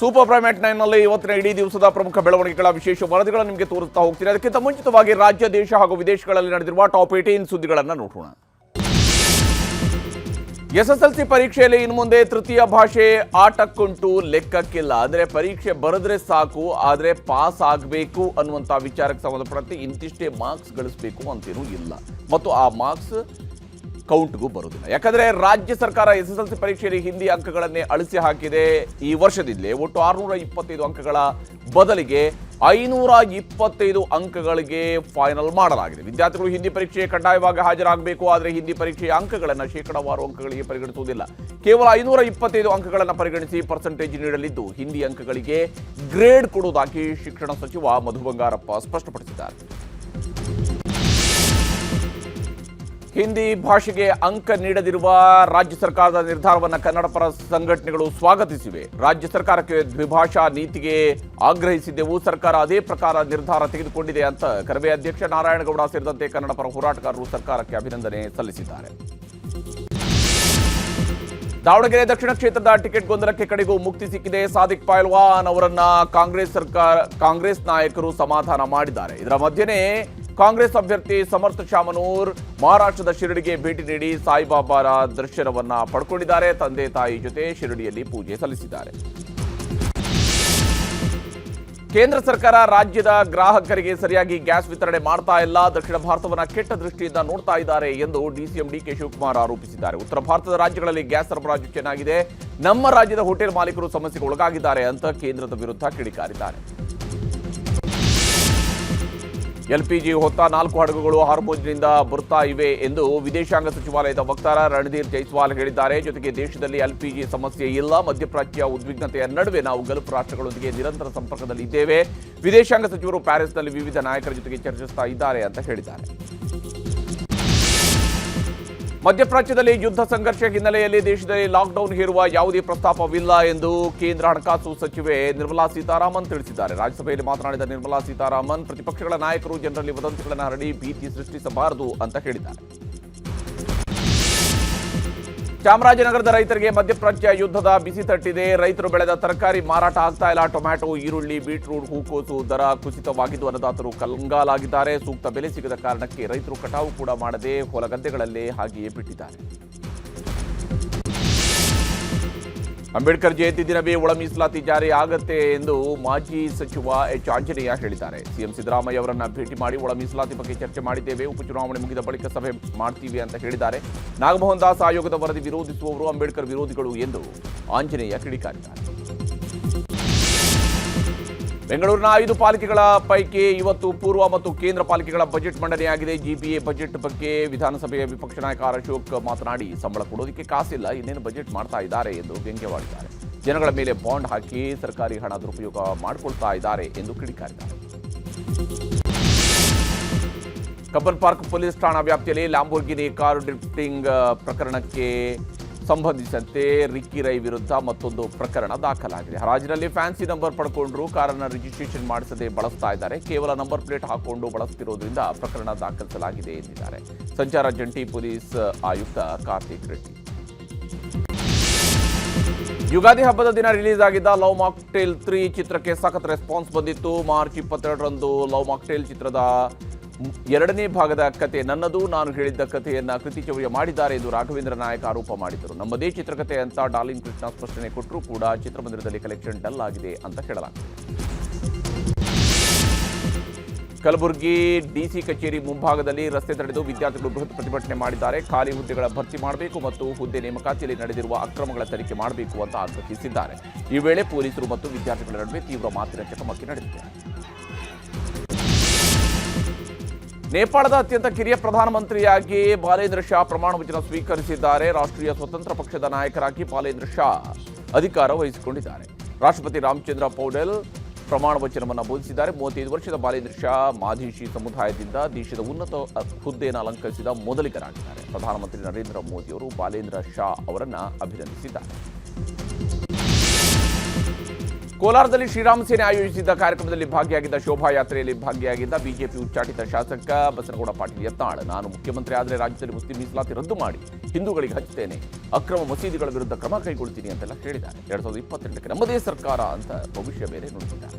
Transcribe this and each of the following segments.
Super prime at 9 ನಲ್ಲಿ ಇವತ್ತಿನ ಇಡೀ ದಿವಸದ ಪ್ರಮುಖ ಬೆಳವಣಿಗೆಗಳ ವಿಶೇಷ ವರದಿಗಳನ್ನು ನಿಮಗೆ ತೋರಿಸ್ತಾ ಹೋಗ್ತೀನಿ. ಅದಕ್ಕಿಂತ ಮುಂಚಿತವಾಗಿ ರಾಜ್ಯ, ದೇಶ ಹಾಗೂ ವಿದೇಶಗಳಲ್ಲಿ ನಡೆದಿರುವ ಟಾಪ್ 18 ಸುದ್ದಿಗಳನ್ನು ನೋಡೋಣ. ಎಸ್ಎಸ್ಎಲ್ಸಿ ಪರೀಕ್ಷೆಯಲ್ಲಿ ಇನ್ನು ಮುಂದೆ ತೃತೀಯ ಭಾಷೆ ಆಟಕ್ಕುಂಟು, ಲೆಕ್ಕಕ್ಕಿಲ್ಲ. ಅಂದರೆ ಪರೀಕ್ಷೆ ಬರೆದ್ರೆ ಸಾಕು, ಆದರೆ ಪಾಸ್ ಆಗಬೇಕು ಅನ್ನುವಂಥ ವಿಚಾರಕ್ಕೆ ಸಂಬಂಧಪಟ್ಟಂತೆ ಇಂತಿಷ್ಟೇ ಮಾರ್ಕ್ಸ್ ಗಳಿಸಬೇಕು ಅಂತೇನೂ ಇಲ್ಲ, ಮತ್ತು ಆ ಮಾರ್ಕ್ಸ್ ಕೌಂಟ್ಗೂ ಬರುವುದಿಲ್ಲ. ಯಾಕಂದರೆ ರಾಜ್ಯ ಸರ್ಕಾರ ಎಸ್ಎಸ್ಎಲ್ಸಿ ಪರೀಕ್ಷೆಯಲ್ಲಿ ಹಿಂದಿ ಅಂಕಗಳನ್ನೇ ಅಳಿಸಿ ಹಾಕಿದೆ. ಈ ವರ್ಷದಿಂದಲೇ ಒಟ್ಟು 625 ಅಂಕಗಳ ಬದಲಿಗೆ 525 ಅಂಕಗಳಿಗೆ ಫೈನಲ್ ಮಾಡಲಾಗಿದೆ. ವಿದ್ಯಾರ್ಥಿಗಳು ಹಿಂದಿ ಪರೀಕ್ಷೆ ಕಡ್ಡಾಯವಾಗಿ ಹಾಜರಾಗಬೇಕು, ಆದರೆ ಹಿಂದಿ ಪರೀಕ್ಷೆಯ ಅಂಕಗಳನ್ನು ಶೇಕಡಾವಾರು ಅಂಕಗಳಿಗೆ ಪರಿಗಣಿಸುವುದಿಲ್ಲ. ಕೇವಲ 525 ಅಂಕಗಳನ್ನು ಪರಿಗಣಿಸಿ ಪರ್ಸೆಂಟೇಜ್ ನೀಡಲಿದ್ದು, ಹಿಂದಿ ಅಂಕಗಳಿಗೆ ಗ್ರೇಡ್ ಕೊಡುವುದಾಗಿ ಶಿಕ್ಷಣ ಸಚಿವ ಮಧು ಬಂಗಾರಪ್ಪ ಸ್ಪಷ್ಟಪಡಿಸಿದ್ದಾರೆ. ಹಿಂದಿ ಭಾಷೆಗೆ ಅಂಕ ನೀಡದಿರುವ ರಾಜ್ಯ ಸರ್ಕಾರದ ನಿರ್ಧಾರವನ್ನು ಕನ್ನಡ ಪರ ಸಂಘಟನೆಗಳು ಸ್ವಾಗತಿಸಿವೆ. ರಾಜ್ಯ ಸರ್ಕಾರಕ್ಕೆ ದ್ವಿಭಾಷಾ ನೀತಿಗೆ ಆಗ್ರಹಿಸಿದ್ದೆವು, ಸರ್ಕಾರ ಅದೇ ಪ್ರಕಾರ ನಿರ್ಧಾರ ತೆಗೆದುಕೊಂಡಿದೆ ಅಂತ ಕರವೇ ಅಧ್ಯಕ್ಷ ನಾರಾಯಣಗೌಡ ಸೇರಿದಂತೆ ಕನ್ನಡ ಪರ ಹೋರಾಟಗಾರರು ಸರ್ಕಾರಕ್ಕೆ ಅಭಿನಂದನೆ ಸಲ್ಲಿಸಿದ್ದಾರೆ. ದಾವಣಗೆರೆ ದಕ್ಷಿಣ ಕ್ಷೇತ್ರದ ಟಿಕೆಟ್ ಗೊಂದಲಕ್ಕೆ ಕಡೆಗೂ ಮುಕ್ತಿ ಸಿಕ್ಕಿದೆ. ಸಾದಿಕ್ ಪೈಲ್ವಾನ್ ಅವರನ್ನ ಕಾಂಗ್ರೆಸ್ ನಾಯಕರು ಸಮಾಧಾನ ಮಾಡಿದ್ದಾರೆ. ಇದರ ಮಧ್ಯೆನೇ ಕಾಂಗ್ರೆಸ್ ಅಭ್ಯರ್ಥಿ ಸಮರ್ಥ ಶಾಮನೂರ್ ಮಹಾರಾಷ್ಟ್ರದ ಶಿರಡಿಗೆ ಭೇಟಿ ನೀಡಿ ಸಾಯಿಬಾಬಾರ ದರ್ಶನವನ್ನ ಪಡ್ಕೊಂಡಿದ್ದಾರೆ. ತಂದೆ ತಾಯಿ ಜೊತೆ ಶಿರಡಿಯಲ್ಲಿ ಪೂಜೆ ಸಲ್ಲಿಸಿದ್ದಾರೆ. ಕೇಂದ್ರ ಸರ್ಕಾರ ರಾಜ್ಯದ ಗ್ರಾಹಕರಿಗೆ ಸರಿಯಾಗಿ ಗ್ಯಾಸ್ ವಿತರಣೆ ಮಾಡ್ತಾ ಇಲ್ಲ, ದಕ್ಷಿಣ ಭಾರತವನ್ನ ಕೆಟ್ಟ ದೃಷ್ಟಿಯಿಂದ ನೋಡ್ತಾ ಇದ್ದಾರೆ ಎಂದು ಡಿಸಿಎಂ ಡಿಕೆ ಶಿವಕುಮಾರ್ ಆರೋಪಿಸಿದ್ದಾರೆ. ಉತ್ತರ ಭಾರತದ ರಾಜ್ಯಗಳಲ್ಲಿ ಗ್ಯಾಸ್ ಸರಬರಾಜು ಚೆನ್ನಾಗಿದೆ, ನಮ್ಮ ರಾಜ್ಯದ ಹೋಟೆಲ್ ಮಾಲೀಕರು ಸಮಸ್ಯೆಗೆ ಒಳಗಾಗಿದ್ದಾರೆ ಅಂತ ಕೇಂದ್ರದ ವಿರುದ್ಧ ಕಿಡಿಕಾರಿದ್ದಾರೆ. ಎಲ್ಪಿಜಿ ಹೊತ್ತ 4 ಹಡಗುಗಳು ಹಾರ್ಮುಜ್ನಿಂದ ಬರ್ತಾ ಇವೆ ಎಂದು ವಿದೇಶಾಂಗ ಸಚಿವಾಲಯದ ವಕ್ತಾರ ರಣಧೀರ್ ಜೈಸ್ವಾಲ್ ಹೇಳಿದ್ದಾರೆ. ಜೊತೆಗೆ ದೇಶದಲ್ಲಿ ಎಲ್ಪಿಜಿ ಸಮಸ್ಯೆ ಇಲ್ಲ, ಮಧ್ಯಪ್ರಾಚ್ಯ ಉದ್ವಿಗ್ನತೆಯ ನಡುವೆ ನಾವು ಗಲ್ಫ್ ರಾಷ್ಟ್ರಗಳೊಂದಿಗೆ ನಿರಂತರ ಸಂಪರ್ಕದಲ್ಲಿ ಇದ್ದೇವೆ. ವಿದೇಶಾಂಗ ಸಚಿವರು ಪ್ಯಾರಿಸ್ನಲ್ಲಿ ವಿವಿಧ ನಾಯಕರ ಜೊತೆಗೆ ಚರ್ಚಿಸ್ತಾ ಇದ್ದಾರೆ ಅಂತ ಹೇಳಿದ್ದಾರೆ. ಮಧ್ಯಪ್ರಾಚ್ಯದಲ್ಲಿ ಯುದ್ಧ ಸಂಘರ್ಷ ಹಿನ್ನೆಲೆಯಲ್ಲಿ ದೇಶದಲ್ಲಿ ಲಾಕ್ಡೌನ್ ಹೇರುವ ಯಾವುದೇ ಪ್ರಸ್ತಾಪವಿಲ್ಲ ಎಂದು ಕೇಂದ್ರ ಹಣಕಾಸು ಸಚಿವೆ ನಿರ್ಮಲಾ ಸೀತಾರಾಮನ್ ತಿಳಿಸಿದ್ದಾರೆ. ರಾಜ್ಯಸಭೆಯಲ್ಲಿ ಮಾತನಾಡಿದ ನಿರ್ಮಲಾ ಸೀತಾರಾಮನ್, ಪ್ರತಿಪಕ್ಷಗಳ ನಾಯಕರು ಜನರಲ್ಲಿ ವದಂತಿಗಳನ್ನು ಹರಡಿ ಭೀತಿ ಸೃಷ್ಟಿಸಬಾರದು ಅಂತ ಹೇಳಿದ್ದಾರೆ. ಚಾಮರಾಜನಗರದ ರೈತರಿಗೆ ಮಧ್ಯಪ್ರಾಚ್ಯ ಯುದ್ಧದ ಬಿಸಿ ತಟ್ಟಿದೆ. ರೈತರು ಬೆಳೆದ ತರಕಾರಿ ಮಾರಾಟ ಆಗ್ತಾ ಇಲ್ಲ. ಟೊಮ್ಯಾಟೊ, ಈರುಳ್ಳಿ, ಬೀಟ್ರೂಟ್, ಹೂಕೋಸು ದರ ಕುಸಿತವಾಗಿದ್ದು ಅನ್ನದಾತರು ಕಂಗಾಲಾಗಿದ್ದಾರೆ. ಸೂಕ್ತ ಬೆಲೆ ಸಿಗದ ಕಾರಣಕ್ಕೆ ರೈತರು ಕಟಾವು ಕೂಡ ಮಾಡದೆ ಹೊಲಗದ್ದೆಗಳಲ್ಲೇ ಹಾಗೆಯೇ ಬಿಟ್ಟಿದ್ದಾರೆ. ಅಂಬೇಡ್ಕರ್ ಜಯಂತಿ ದಿನವೇ ಒಳ ಮೀಸಲಾತಿ ಜಾರಿ ಆಗತ್ತೆ ಎಂದು ಮಾಜಿ ಸಚಿವ ಎಚ್ ಆಂಜನೇಯ ಹೇಳಿದ್ದಾರೆ. ಸಿಎಂ ಸಿದ್ದರಾಮಯ್ಯ ಅವರನ್ನ ಭೇಟಿ ಮಾಡಿ ಒಳ ಮೀಸಲಾತಿ ಬಗ್ಗೆ ಚರ್ಚೆ ಮಾಡಿದ್ದೇವೆ, ಉಪಚುನಾವಣೆ ಮುಗಿದ ಬಳಿಕ ಸಭೆ ಮಾಡ್ತೀವಿ ಅಂತ ಹೇಳಿದ್ದಾರೆ. ನಾಗಮೋಹನ್ ದಾಸ್ ಆಯೋಗದ ವರದಿ ವಿರೋಧಿಸುವವರು ಅಂಬೇಡ್ಕರ್ ವಿರೋಧಿಗಳು ಎಂದು ಆಂಜನೇಯ ಕಿಡಿಕಾರಿದ್ದಾರೆ. ಬೆಂಗಳೂರಿನ 5 ಪಾಲಿಕೆಗಳ ಪೈಕಿ ಇವತ್ತು ಪೂರ್ವ ಮತ್ತು ಕೇಂದ್ರ ಪಾಲಿಕೆಗಳ ಬಜೆಟ್ ಮಂಡನೆಯಾಗಿದೆ. ಜಿಬಿಎ ಬಜೆಟ್ ಬಗ್ಗೆ ವಿಧಾನಸಭೆಯ ವಿಪಕ್ಷ ನಾಯಕ ಅಶೋಕ್ ಮಾತನಾಡಿ, ಸಂಬಳ ಕೊಡೋದಕ್ಕೆ ಕಾಸಿಲ್ಲ, ಇನ್ನೇನು ಬಜೆಟ್ ಮಾಡ್ತಾ ಇದ್ದಾರೆ ಎಂದು ವ್ಯಂಗ್ಯವಾಡಿದ್ದಾರೆ. ಜನಗಳ ಮೇಲೆ ಬಾಂಡ್ ಹಾಕಿ ಸರ್ಕಾರಿ ಹಣ ದುರುಪಯೋಗ ಮಾಡಿಕೊಳ್ತಾ ಇದ್ದಾರೆ ಎಂದು ಕಿಡಿಕಾರಿದ್ದಾರೆ. ಕಬ್ಬನ್ ಪಾರ್ಕ್ ಪೊಲೀಸ್ ಠಾಣಾ ವ್ಯಾಪ್ತಿಯಲ್ಲಿ ಲ್ಯಾಂಬೋರ್ಗಿನಿ ಕಾರು ಡ್ರಿಫ್ಟಿಂಗ್ ಪ್ರಕರಣಕ್ಕೆ ಸಂಬಂಧಿಸಿದಂತೆ ರಿಕ್ಕಿ ರೈ ವಿರುದ್ಧ ಮತ್ತೊಂದು ಪ್ರಕರಣ ದಾಖಲಾಗಿದೆ. ಹರಾಜಿನಲ್ಲಿ ಫ್ಯಾನ್ಸಿ ನಂಬರ್ ಪಡ್ಕೊಂಡ್ರು, ಕಾರನ್ನು ರಿಜಿಸ್ಟ್ರೇಷನ್ ಮಾಡಿಸದೆ ಬಳಸ್ತಾ ಇದ್ದಾರೆ. ಕೇವಲ ನಂಬರ್ ಪ್ಲೇಟ್ ಹಾಕೊಂಡು ಬಳಸುತ್ತಿರುವುದರಿಂದ ಪ್ರಕರಣ ದಾಖಲಿಸಲಾಗಿದೆ ಎಂದಿದ್ದಾರೆ ಸಂಚಾರ ಜಂಟಿ ಪೊಲೀಸ್ ಆಯುಕ್ತ ಕಾರ್ತಿಕ್ ರೆಡ್ಡಿ. ಯುಗಾದಿ ಹಬ್ಬದ ದಿನ ರಿಲೀಸ್ ಆಗಿದ್ದ ಲವ್ ಮಾಕ್ಟೇಲ್ 3 ಚಿತ್ರಕ್ಕೆ ಸಖತ್ ರೆಸ್ಪಾನ್ಸ್ ಬಂದಿತ್ತು. ಮಾರ್ಚ್ 22ರಂದು ಲವ್ ಮಾಕ್ಟೇಲ್ ಚಿತ್ರದ 2ನೇ ಭಾಗದ ಕತೆ ನನ್ನದು, ನಾನು ಹೇಳಿದ್ದ ಕಥೆಯನ್ನ ಕೃತಿಚೌರ್ಯ ಮಾಡಿದ್ದಾರೆ ಎಂದು ರಾಘವೇಂದ್ರ ನಾಯಕ್ ಆರೋಪ ಮಾಡಿದರು. ನಮ್ಮದೇ ಚಿತ್ರಕಥೆ ಅಂತ ಡಾರ್ಲಿಂಗ್ ಕೃಷ್ಣ ಸ್ಪಷ್ಟನೆ ಕೊಟ್ಟರೂ ಕೂಡ ಚಿತ್ರಮಂದಿರದಲ್ಲಿ ಕಲೆಕ್ಷನ್ ಡಲ್ ಆಗಿದೆ ಅಂತ ಹೇಳಲಾಗಿದೆ. ಕಲಬುರಗಿ ಡಿಸಿ ಕಚೇರಿ ಮುಂಭಾಗದಲ್ಲಿ ರಸ್ತೆ ತಡೆದು ವಿದ್ಯಾರ್ಥಿಗಳು ಬೃಹತ್ ಪ್ರತಿಭಟನೆ ಮಾಡಿದ್ದಾರೆ. ಖಾಲಿ ಹುದ್ದೆಗಳ ಭರ್ತಿ ಮಾಡಬೇಕು ಮತ್ತು ಹುದ್ದೆ ನೇಮಕಾತಿಯಲ್ಲಿ ನಡೆದಿರುವ ಅಕ್ರಮಗಳ ತನಿಖೆ ಮಾಡಬೇಕು ಅಂತ ಆಗ್ರಹಿಸಿದ್ದಾರೆ. ಈ ವೇಳೆ ಪೊಲೀಸರು ಮತ್ತು ವಿದ್ಯಾರ್ಥಿಗಳ ನಡುವೆ ತೀವ್ರ ಮಾತಿನ ಚಕಮಕಿ ನಡೆದಿದೆ. ನೇಪಾಳದ ಅತ್ಯಂತ ಕಿರಿಯ ಪ್ರಧಾನಮಂತ್ರಿಯಾಗಿ ಬಾಲೇಂದ್ರ ಶಾ ಪ್ರಮಾಣ ವಚನ ಸ್ವೀಕರಿಸಿದ್ದಾರೆ. ರಾಷ್ಟ್ರೀಯ ಸ್ವತಂತ್ರ ಪಕ್ಷದ ನಾಯಕರಾಗಿ ಬಾಲೇಂದ್ರ ಶಾ ಅಧಿಕಾರ ವಹಿಸಿಕೊಂಡಿದ್ದಾರೆ. ರಾಷ್ಟ್ರಪತಿ ರಾಮಚಂದ್ರ ಪೌಡೆಲ್ ಪ್ರಮಾಣ ವಚನವನ್ನು ಬೋಧಿಸಿದ್ದಾರೆ. 35 ವರ್ಷದ ಬಾಲೇಂದ್ರ ಶಾ ಮಾಧಿಶಿ ಸಮುದಾಯದಿಂದ ದೇಶದ ಉನ್ನತ ಹುದ್ದೆಯನ್ನು ಅಲಂಕರಿಸಿದ ಮೊದಲಿಗರಾಗಿದ್ದಾರೆ. ಪ್ರಧಾನಮಂತ್ರಿ ನರೇಂದ್ರ ಮೋದಿಯವರು ಬಾಲೇಂದ್ರ ಶಾ ಅವರನ್ನು ಅಭಿನಂದಿಸಿದ್ದಾರೆ. ಕೋಲಾರದಲ್ಲಿ ಶ್ರೀರಾಮ ಸೇನೆ ಆಯೋಜಿಸಿದ್ದ ಕಾರ್ಯಕ್ರಮದಲ್ಲಿ ಭಾಗಿಯಾಗಿದ್ದ ಶೋಭಾಯಾತ್ರೆಯಲ್ಲಿ ಭಾಗಿಯಾಗಿದ್ದ ಬಿಜೆಪಿ ಉಚ್ಚಾಟಿತ ಶಾಸಕ ಬಸನಗೌಡ ಪಾಟೀಲ್ ಯತ್ನಾಳ್, ನಾನು ಮುಖ್ಯಮಂತ್ರಿ ಆದರೆ ರಾಜ್ಯದಲ್ಲಿ ಮುಸ್ಲಿಂ ಮೀಸಲಾತಿ ರದ್ದು ಮಾಡಿ ಹಿಂದೂಗಳಿಗೆ ಹಚ್ಚುತ್ತೇನೆ, ಅಕ್ರಮ ಮಸೀದಿಗಳ ವಿರುದ್ಧ ಕ್ರಮ ಕೈಗೊಳ್ತೀನಿ ಅಂತೆಲ್ಲ ಹೇಳಿದ್ದಾರೆ. 2028ಕ್ಕೆ ನಮ್ಮದೇ ಸರ್ಕಾರ ಅಂತ ಭವಿಷ್ಯ ಬೇರೆ ನುಡಿದಿದ್ದಾರೆ.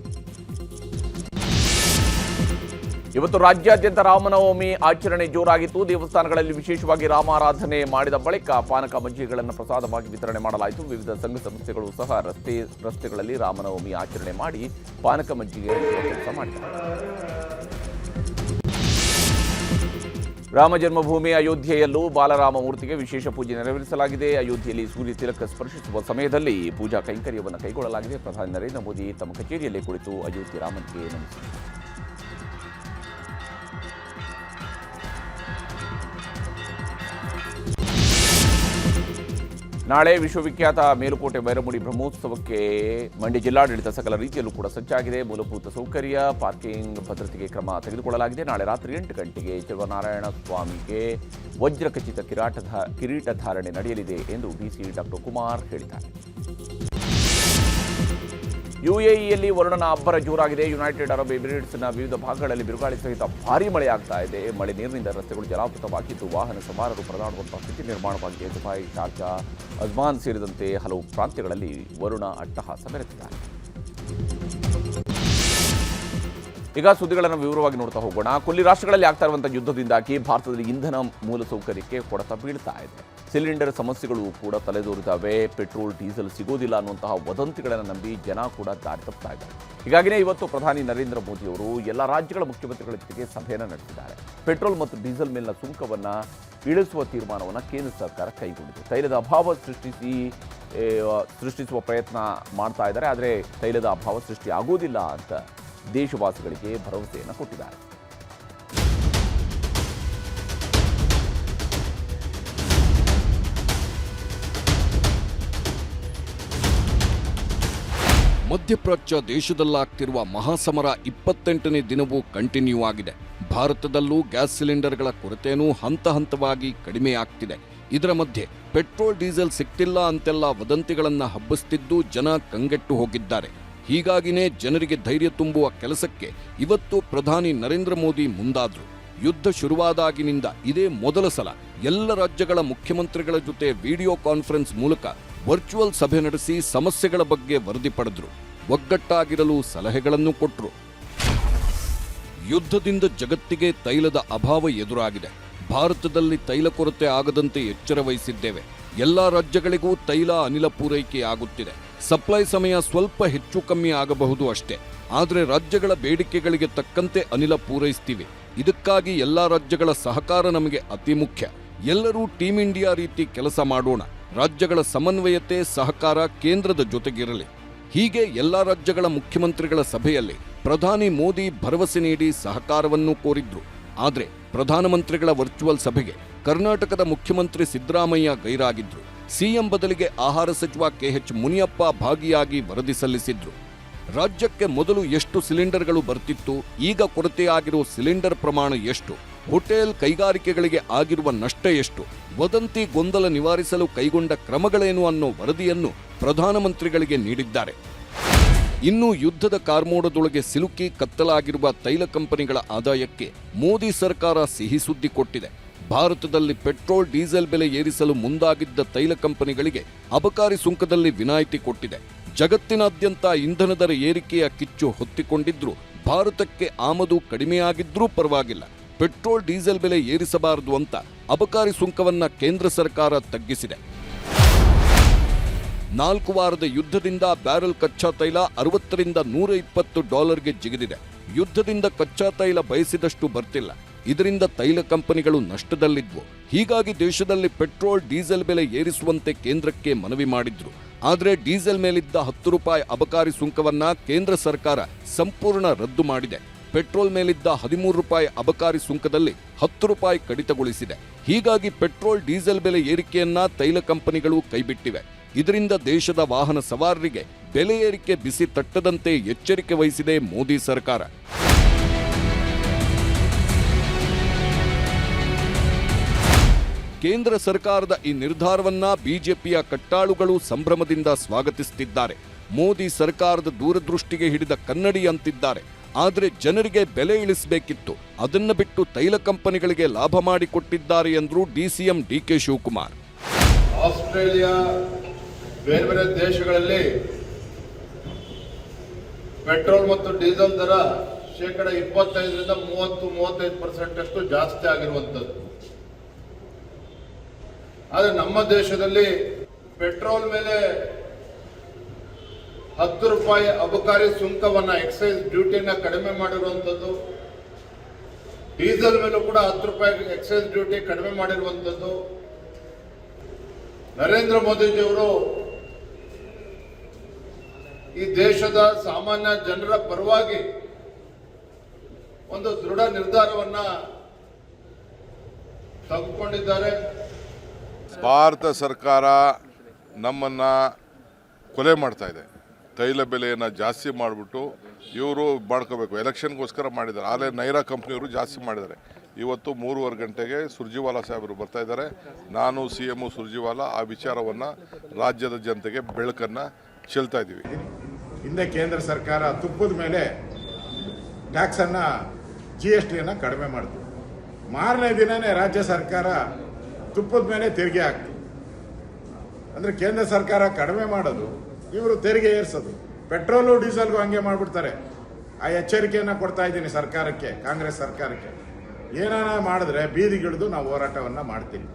ಇವತ್ತು ರಾಜ್ಯಾದ್ಯಂತ ರಾಮನವಮಿ ಆಚರಣೆ ಜೋರಾಗಿತ್ತು. ದೇವಸ್ಥಾನಗಳಲ್ಲಿ ವಿಶೇಷವಾಗಿ ರಾಮಾರಾಧನೆ ಮಾಡಿದ ಬಳಿಕ ಪಾನಕ ಮಜ್ಜಿಗೆಗಳನ್ನು ಪ್ರಸಾದವಾಗಿ ವಿತರಣೆ ಮಾಡಲಾಯಿತು. ವಿವಿಧ ಸಂಘ ಸಂಸ್ಥೆಗಳು ಸಹ ರಸ್ತೆಗಳಲ್ಲಿ ರಾಮನವಮಿ ಆಚರಣೆ ಮಾಡಿ ಪಾನಕ ಮಜ್ಜಿಗೆ ಕೆಲಸ ಮಾಡಿದ್ದಾರೆ. ರಾಮ ಜನ್ಮಭೂಮಿ ಅಯೋಧ್ಯೆಯಲ್ಲೂ ಬಾಲರಾಮ ಮೂರ್ತಿಗೆ ವಿಶೇಷ ಪೂಜೆ ನೆರವೇರಿಸಲಾಗಿದೆ. ಅಯೋಧ್ಯೆಯಲ್ಲಿ ಸೂರ್ಯ ತಿಲಕ ಸ್ಪರ್ಶಿಸುವ ಸಮಯದಲ್ಲಿ ಪೂಜಾ ಕೈಂಕರ್ಯವನ್ನು ಕೈಗೊಳ್ಳಲಾಗಿದೆ. ಪ್ರಧಾನಿ ನರೇಂದ್ರ ಮೋದಿ ತಮ್ಮ ಕಚೇರಿಯಲ್ಲೇ ಕುಳಿತು ಅಯೋಧ್ಯೆ ರಾಮನಿಗೆ ನಮಿಸಿದರು. ನಾಳೆ ವಿಶ್ವವಿಖ್ಯಾತ ಮೇಲುಕೋಟೆ ಬೈರಮುಡಿ ಬ್ರಹ್ಮೋತ್ಸವಕ್ಕೆ ಮಂಡ್ಯ ಜಿಲ್ಲಾಡಳಿತ ಸಕಲ ರೀತಿಯಲ್ಲೂ ಕೂಡ ಸಜ್ಜಾಗಿದೆ. ಮೂಲಭೂತ ಸೌಕರ್ಯ, ಪಾರ್ಕಿಂಗ್ ಭದ್ರತೆಗೆ ಕ್ರಮ ತೆಗೆದುಕೊಳ್ಳಲಾಗಿದೆ. ನಾಳೆ ರಾತ್ರಿ 8 ಗಂಟೆಗೆ ಚೆಲುವನಾರಾಯಣ ಸ್ವಾಮಿಗೆ ವಜ್ರಖಚಿತ ಕಿರೀಟ ಧಾರಣೆ ನಡೆಯಲಿದೆ ಎಂದು ಡಿಸಿ ಡಾಕ್ಟರ್ ಕುಮಾರ್ ಹೇಳಿದ್ದಾರೆ. ಯುಎಇಯಲ್ಲಿ ವರುಣನ ಅಬ್ಬರ ಜೋರಾಗಿದೆ. ಯುನೈಟೆಡ್ ಅರಬ್ ಎಮಿರೇಟ್ಸ್ನ ವಿವಿಧ ಭಾಗಗಳಲ್ಲಿ ಬಿರುಗಾಳಿ ಸಹಿತ ಭಾರೀ ಮಳೆಯಾಗ್ತಾ ಇದೆ. ಮಳೆ ನೀರಿನಿಂದ ರಸ್ತೆಗಳು ಜಲಾವೃತವಾಗಿದ್ದು ವಾಹನ ಸವಾರರು ಪರದಾಡುವಂತಹ ಸ್ಥಿತಿ ನಿರ್ಮಾಣವಾಗಿದೆ. ದುಬೈ, ಶಾರ್ಜಾ, ಅಜ್ಮಾನ್ ಸೇರಿದಂತೆ ಹಲವು ಪ್ರಾಂತ್ಯಗಳಲ್ಲಿ ವರುಣ ಅಟ್ಟಹಾಸ ಮೆರೆದಿದ್ದಾರೆ. ಈಗ ಸುದ್ದಿಗಳನ್ನು ವಿವರವಾಗಿ ನೋಡ್ತಾ ಹೋಗೋಣ. ಕೊಲ್ಲಿ ರಾಷ್ಟ್ರಗಳಲ್ಲಿ ಆಗ್ತಾ ಇರುವಂತಹ ಯುದ್ಧದಿಂದಾಗಿ ಭಾರತದಲ್ಲಿ ಇಂಧನ ಮೂಲಸೌಕರ್ಯಕ್ಕೆ ಕೊಡತ ಬೀಳ್ತಾ ಇದೆ. ಸಿಲಿಂಡರ್ ಸಮಸ್ಯೆಗಳು ಕೂಡ ತಲೆದೋರಿದ್ದಾವೆ. ಪೆಟ್ರೋಲ್, ಡೀಸೆಲ್ ಸಿಗೋದಿಲ್ಲ ಅನ್ನುವಂತಹ ವದಂತಿಗಳನ್ನು ನಂಬಿ ಜನ ಕೂಡ ದಾರಿ ತಪ್ಪುತ್ತಾ ಇದ್ದಾರೆ. ಹೀಗಾಗಿಯೇ ಇವತ್ತು ಪ್ರಧಾನಿ ನರೇಂದ್ರ ಮೋದಿ ಅವರು ಎಲ್ಲ ರಾಜ್ಯಗಳ ಮುಖ್ಯಮಂತ್ರಿಗಳ ಜೊತೆಗೆ ಸಭೆಯನ್ನು ನಡೆಸಿದ್ದಾರೆ. ಪೆಟ್ರೋಲ್ ಮತ್ತು ಡೀಸೆಲ್ ಮೇಲಿನ ಸುಂಕವನ್ನು ಇಳಿಸುವ ತೀರ್ಮಾನವನ್ನು ಕೇಂದ್ರ ಸರ್ಕಾರ ಕೈಗೊಂಡಿದೆ. ತೈಲದ ಅಭಾವ ಸೃಷ್ಟಿಸುವ ಪ್ರಯತ್ನ ಮಾಡ್ತಾ ಇದ್ದಾರೆ. ಆದರೆ ತೈಲದ ಅಭಾವ ಸೃಷ್ಟಿ ಆಗೋದಿಲ್ಲ ಅಂತ ದೇಶವಾಸಿಗಳಿಗೆ ಭರವಸೆಯನ್ನು ಕೊಟ್ಟಿದ್ದಾರೆ. ಮಧ್ಯಪ್ರಾಚ್ಯ ದೇಶದಲ್ಲಾಗ್ತಿರುವ ಮಹಾಸಮರ 28ನೇ ದಿನವೂ ಕಂಟಿನ್ಯೂ ಆಗಿದೆ. ಭಾರತದಲ್ಲೂ ಗ್ಯಾಸ್ ಸಿಲಿಂಡರ್ಗಳ ಕೊರತೆಯೂ ಹಂತ ಹಂತವಾಗಿ ಕಡಿಮೆಯಾಗ್ತಿದೆ. ಇದರ ಮಧ್ಯೆ ಪೆಟ್ರೋಲ್, ಡೀಸೆಲ್ ಸಿಗ್ತಿಲ್ಲ ಅಂತೆಲ್ಲ ವದಂತಿಗಳನ್ನು ಹಬ್ಬಿಸ್ತಿದ್ದು ಜನ ಕಂಗೆಟ್ಟು ಹೋಗಿದ್ದಾರೆ. ಹೀಗಾಗಿನೇ ಜನರಿಗೆ ಧೈರ್ಯ ತುಂಬುವ ಕೆಲಸಕ್ಕೆ ಇವತ್ತು ಪ್ರಧಾನಿ ನರೇಂದ್ರ ಮೋದಿ ಮುಂದಾದ್ರು. ಯುದ್ಧ ಶುರುವಾದಾಗಿನಿಂದ ಇದೇ ಮೊದಲ ಸಲ ಎಲ್ಲ ರಾಜ್ಯಗಳ ಮುಖ್ಯಮಂತ್ರಿಗಳ ಜೊತೆ ವಿಡಿಯೋ ಕಾನ್ಫರೆನ್ಸ್ ಮೂಲಕ ವರ್ಚುವಲ್ ಸಭೆ ನಡೆಸಿ ಸಮಸ್ಯೆಗಳ ಬಗ್ಗೆ ವರದಿ ಪಡೆದ್ರು. ಒಗ್ಗಟ್ಟಾಗಿರಲು ಸಲಹೆಗಳನ್ನು ಕೊಟ್ಟರು. ಯುದ್ಧದಿಂದ ಜಗತ್ತಿಗೆ ತೈಲದ ಅಭಾವ ಎದುರಾಗಿದೆ. ಭಾರತದಲ್ಲಿ ತೈಲ ಕೊರತೆ ಆಗದಂತೆ ಎಚ್ಚರ ವಹಿಸಿದ್ದೇವೆ. ಎಲ್ಲಾ ರಾಜ್ಯಗಳಿಗೂ ತೈಲ, ಅನಿಲ ಪೂರೈಕೆ ಆಗುತ್ತಿದೆ. ಸಪ್ಲೈ ಸಮಯ ಸ್ವಲ್ಪ ಹೆಚ್ಚು ಕಮ್ಮಿ ಆಗಬಹುದು ಅಷ್ಟೇ. ಆದರೆ ರಾಜ್ಯಗಳ ಬೇಡಿಕೆಗಳಿಗೆ ತಕ್ಕಂತೆ ಅನಿಲ ಪೂರೈಸ್ತೀವಿ. ಇದಕ್ಕಾಗಿ ಎಲ್ಲಾ ರಾಜ್ಯಗಳ ಸಹಕಾರ ನಮಗೆ ಅತಿ ಮುಖ್ಯ. ಎಲ್ಲರೂ ಟೀಮ್ ಇಂಡಿಯಾ ರೀತಿ ಕೆಲಸ ಮಾಡೋಣ. ರಾಜ್ಯಗಳ ಸಮನ್ವಯತೆ, ಸಹಕಾರ ಕೇಂದ್ರದ ಜೊತೆಗಿರಲಿ. ಹೀಗೆ ಎಲ್ಲಾ ರಾಜ್ಯಗಳ ಮುಖ್ಯಮಂತ್ರಿಗಳ ಸಭೆಯಲ್ಲಿ ಪ್ರಧಾನಿ ಮೋದಿ ಭರವಸೆ ನೀಡಿ ಸಹಕಾರವನ್ನು ಕೋರಿದ್ರು. ಆದರೆ ಪ್ರಧಾನಮಂತ್ರಿಗಳ ವರ್ಚುವಲ್ ಸಭೆಗೆ ಕರ್ನಾಟಕದ ಮುಖ್ಯಮಂತ್ರಿ ಸಿದ್ದರಾಮಯ್ಯ ಗೈರಾಗಿದ್ರು. ಸಿಎಂ ಬದಲಿಗೆ ಆಹಾರ ಸಚಿವ ಕೆಎಚ್ ಮುನಿಯಪ್ಪ ಭಾಗಿಯಾಗಿ ವರದಿ ಸಲ್ಲಿಸಿದ್ರು. ರಾಜ್ಯಕ್ಕೆ ಮೊದಲು ಎಷ್ಟು ಸಿಲಿಂಡರ್ಗಳು ಬರ್ತಿತ್ತು, ಈಗ ಕೊರತೆಯಾಗಿರುವ ಸಿಲಿಂಡರ್ ಪ್ರಮಾಣ ಎಷ್ಟು, ಹೋಟೆಲ್, ಕೈಗಾರಿಕೆಗಳಿಗೆ ಆಗಿರುವ ನಷ್ಟ ಎಷ್ಟು, ವದಂತಿ ಗೊಂದಲ ನಿವಾರಿಸಲು ಕೈಗೊಂಡ ಕ್ರಮಗಳೇನು ಅನ್ನೋ ವರದಿಯನ್ನು ಪ್ರಧಾನಮಂತ್ರಿಗಳಿಗೆ ನೀಡಿದ್ದಾರೆ. ಇನ್ನು ಯುದ್ಧದ ಕಾರ್ಮೋಡದೊಳಗೆ ಸಿಲುಕಿ ಕತ್ತಲಾಗಿರುವ ತೈಲ ಕಂಪನಿಗಳ ಆದಾಯಕ್ಕೆ ಮೋದಿ ಸರ್ಕಾರ ಸಿಹಿ ಸುದ್ದಿ ಕೊಟ್ಟಿದೆ. ಭಾರತದಲ್ಲಿ ಪೆಟ್ರೋಲ್, ಡೀಸೆಲ್ ಬೆಲೆ ಏರಿಸಲು ಮುಂದಾಗಿದ್ದ ತೈಲ ಕಂಪನಿಗಳಿಗೆ ಅಬಕಾರಿ ಸುಂಕದಲ್ಲಿ ವಿನಾಯಿತಿ ಕೊಟ್ಟಿದೆ. ಜಗತ್ತಿನಾದ್ಯಂತ ಇಂಧನ ದರ ಏರಿಕೆಯ ಕಿಚ್ಚು ಹೊತ್ತಿಕೊಂಡಿದ್ರೂ ಭಾರತಕ್ಕೆ ಆಮದು ಕಡಿಮೆಯಾಗಿದ್ರೂ ಪರವಾಗಿಲ್ಲ, ಪೆಟ್ರೋಲ್, ಡೀಸೆಲ್ ಬೆಲೆ ಏರಿಸಬಾರದು ಅಂತ ಅಬಕಾರಿ ಸುಂಕವನ್ನ ಕೇಂದ್ರ ಸರ್ಕಾರ ತಗ್ಗಿಸಿದೆ. 4 ವಾರದ ಯುದ್ಧದಿಂದ ಬ್ಯಾರೆಲ್ ಕಚ್ಚಾ ತೈಲ $60 ರಿಂದ $120ಗೆ ಜಿಗಿದಿದೆ. ಯುದ್ಧದಿಂದ ಕಚ್ಚಾ ತೈಲ ಬಯಸಿದಷ್ಟು ಬರ್ತಿಲ್ಲ. ಇದರಿಂದ ತೈಲ ಕಂಪನಿಗಳು ನಷ್ಟದಲ್ಲಿದ್ವು. ಹೀಗಾಗಿ ದೇಶದಲ್ಲಿ ಪೆಟ್ರೋಲ್, ಡೀಸೆಲ್ ಬೆಲೆ ಏರಿಸುವಂತೆ ಕೇಂದ್ರಕ್ಕೆ ಮನವಿ ಮಾಡಿದ್ರು. ಆದರೆ ಡೀಸೆಲ್ ಮೇಲಿದ್ದ ₹10 ಅಬಕಾರಿ ಸುಂಕವನ್ನ ಕೇಂದ್ರ ಸರ್ಕಾರ ಸಂಪೂರ್ಣ ರದ್ದು ಮಾಡಿದೆ. ಪೆಟ್ರೋಲ್ ಮೇಲಿದ್ದ ₹13 ಅಬಕಾರಿ ಸುಂಕದಲ್ಲಿ ₹10 ಕಡಿತಗೊಳಿಸಿದೆ. ಹೀಗಾಗಿ ಪೆಟ್ರೋಲ್, ಡೀಸೆಲ್ ಬೆಲೆ ಏರಿಕೆಯನ್ನ ತೈಲ ಕಂಪನಿಗಳು ಕೈಬಿಟ್ಟಿವೆ. ಇದರಿಂದ ದೇಶದ ವಾಹನ ಸವಾರರಿಗೆ ಬೆಲೆ ಏರಿಕೆ ಬಿಸಿ ತಟ್ಟದಂತೆ ಎಚ್ಚರಿಕೆ ವಹಿಸಿದೆ ಮೋದಿ ಸರ್ಕಾರ. ಕೇಂದ್ರ ಸರ್ಕಾರದ ಈ ನಿರ್ಧಾರವನ್ನ ಬಿಜೆಪಿಯ ಕಟ್ಟಾಳುಗಳು ಸಂಭ್ರಮದಿಂದ ಸ್ವಾಗತಿಸುತ್ತಿದ್ದಾರೆ. ಮೋದಿ ಸರ್ಕಾರದ ದೂರದೃಷ್ಟಿಗೆ ಹಿಡಿದ ಕನ್ನಡಿ ಅಂತಿದ್ದಾರೆ. ಆದರೆ ಜನರಿಗೆ ಬೆಲೆ ಇಳಿಸಬೇಕಿತ್ತು, ಅದನ್ನ ಬಿಟ್ಟು ತೈಲ ಕಂಪನಿಗಳಿಗೆ ಲಾಭ ಮಾಡಿಕೊಟ್ಟಿದ್ದಾರೆ ಎಂದರು ಡಿಸಿಎಂ ಡಿಕೆ ಶಿವಕುಮಾರ್. ಆಸ್ಟ್ರೇಲಿಯಾ ಬೇರೆ ಬೇರೆ ದೇಶಗಳಲ್ಲಿ ಪೆಟ್ರೋಲ್ ಮತ್ತು ಡೀಸೆಲ್ ದರ 25% 30-35% ಅಷ್ಟು ಜಾಸ್ತಿ ಆಗಿರುವಂಥದ್ದು. ಆದರೆ ನಮ್ಮ ದೇಶದಲ್ಲಿ ಪೆಟ್ರೋಲ್ ಮೇಲೆ 10 ರೂಪಾಯಿ ಅಬಕಾರಿ ಸುಂಕವನ್ನ, ಎಕ್ಸೈಸ್ ಡ್ಯೂಟಿಯನ್ನ ಕಡಿಮೆ ಮಾಡಿರುವಂಥದ್ದು. ಡೀಸೆಲ್ ಮೇಲೂ ಕೂಡ 10 ರೂಪಾಯಿ ಎಕ್ಸೈಸ್ ಡ್ಯೂಟಿ ಕಡಿಮೆ ಮಾಡಿರುವಂಥದ್ದು. ನರೇಂದ್ರ ಮೋದಿಜಿಯವರು ಈ ದೇಶದ ಸಾಮಾನ್ಯ ಜನರ ಪರವಾಗಿ ಒಂದು ದೃಢ ನಿರ್ಧಾರವನ್ನ ತೆಗೆದುಕೊಂಡಿದ್ದಾರೆ. ಭಾರತ ಸರ್ಕಾರ ನಮ್ಮನ್ನ ಕೊಲೆ ಮಾಡ್ತಾ ಇದೆ. ತೈಲ ಬೆಲೆಯನ್ನು ಜಾಸ್ತಿ ಮಾಡಿಬಿಟ್ಟು ಇವರು ಮಾಡ್ಕೋಬೇಕು, ಎಲೆಕ್ಷನ್ಗೋಸ್ಕರ ಮಾಡಿದ್ದಾರೆ. ಆಲೇ ನೈರಾ ಕಂಪ್ನಿಯವರು ಜಾಸ್ತಿ ಮಾಡಿದ್ದಾರೆ. ಇವತ್ತು 3:15 ಗಂಟೆಗೆ ಸುರ್ಜಿವಾಲಾ ಸಾಹೇಬರು ಬರ್ತಾ ಇದ್ದಾರೆ. ನಾನು CM ಸುರ್ಜಿವಾಲಾ ಆ ವಿಚಾರವನ್ನು ರಾಜ್ಯದ ಜನತೆಗೆ ಬೆಳಕನ್ನು ಚೆಲ್ತಾ ಇದ್ದೀವಿ. ಹಿಂದೆ ಕೇಂದ್ರ ಸರ್ಕಾರ ತುಪ್ಪದ ಮೇಲೆ ಟ್ಯಾಕ್ಸನ್ನು GSTಯನ್ನು ಕಡಿಮೆ ಮಾಡಿತು. ಮಾರನೇ ದಿನನೇ ರಾಜ್ಯ ಸರ್ಕಾರ ತುಪ್ಪದ ಮೇಲೆ ತೆರಿಗೆ ಹಾಕ್ತು. ಅಂದರೆ ಕೇಂದ್ರ ಸರ್ಕಾರ ಕಡಿಮೆ ಮಾಡೋದು, ಇವರು ತೆರಿಗೆ ಏರಿಸೋದು. ಪೆಟ್ರೋಲು ಡೀಸೆಲ್ಗೂ ಹಂಗೆ ಮಾಡಿಬಿಡ್ತಾರೆ. ಆ ಎಚ್ಚರಿಕೆಯನ್ನು ಕೊಡ್ತಾ ಇದ್ದೀನಿ ಸರ್ಕಾರಕ್ಕೆ, ಕಾಂಗ್ರೆಸ್ ಸರ್ಕಾರಕ್ಕೆ. ಏನಾನ ಮಾಡಿದ್ರೆ ಬೀದಿಗಿಳಿದು ನಾವು ಹೋರಾಟವನ್ನು ಮಾಡ್ತೀವಿ.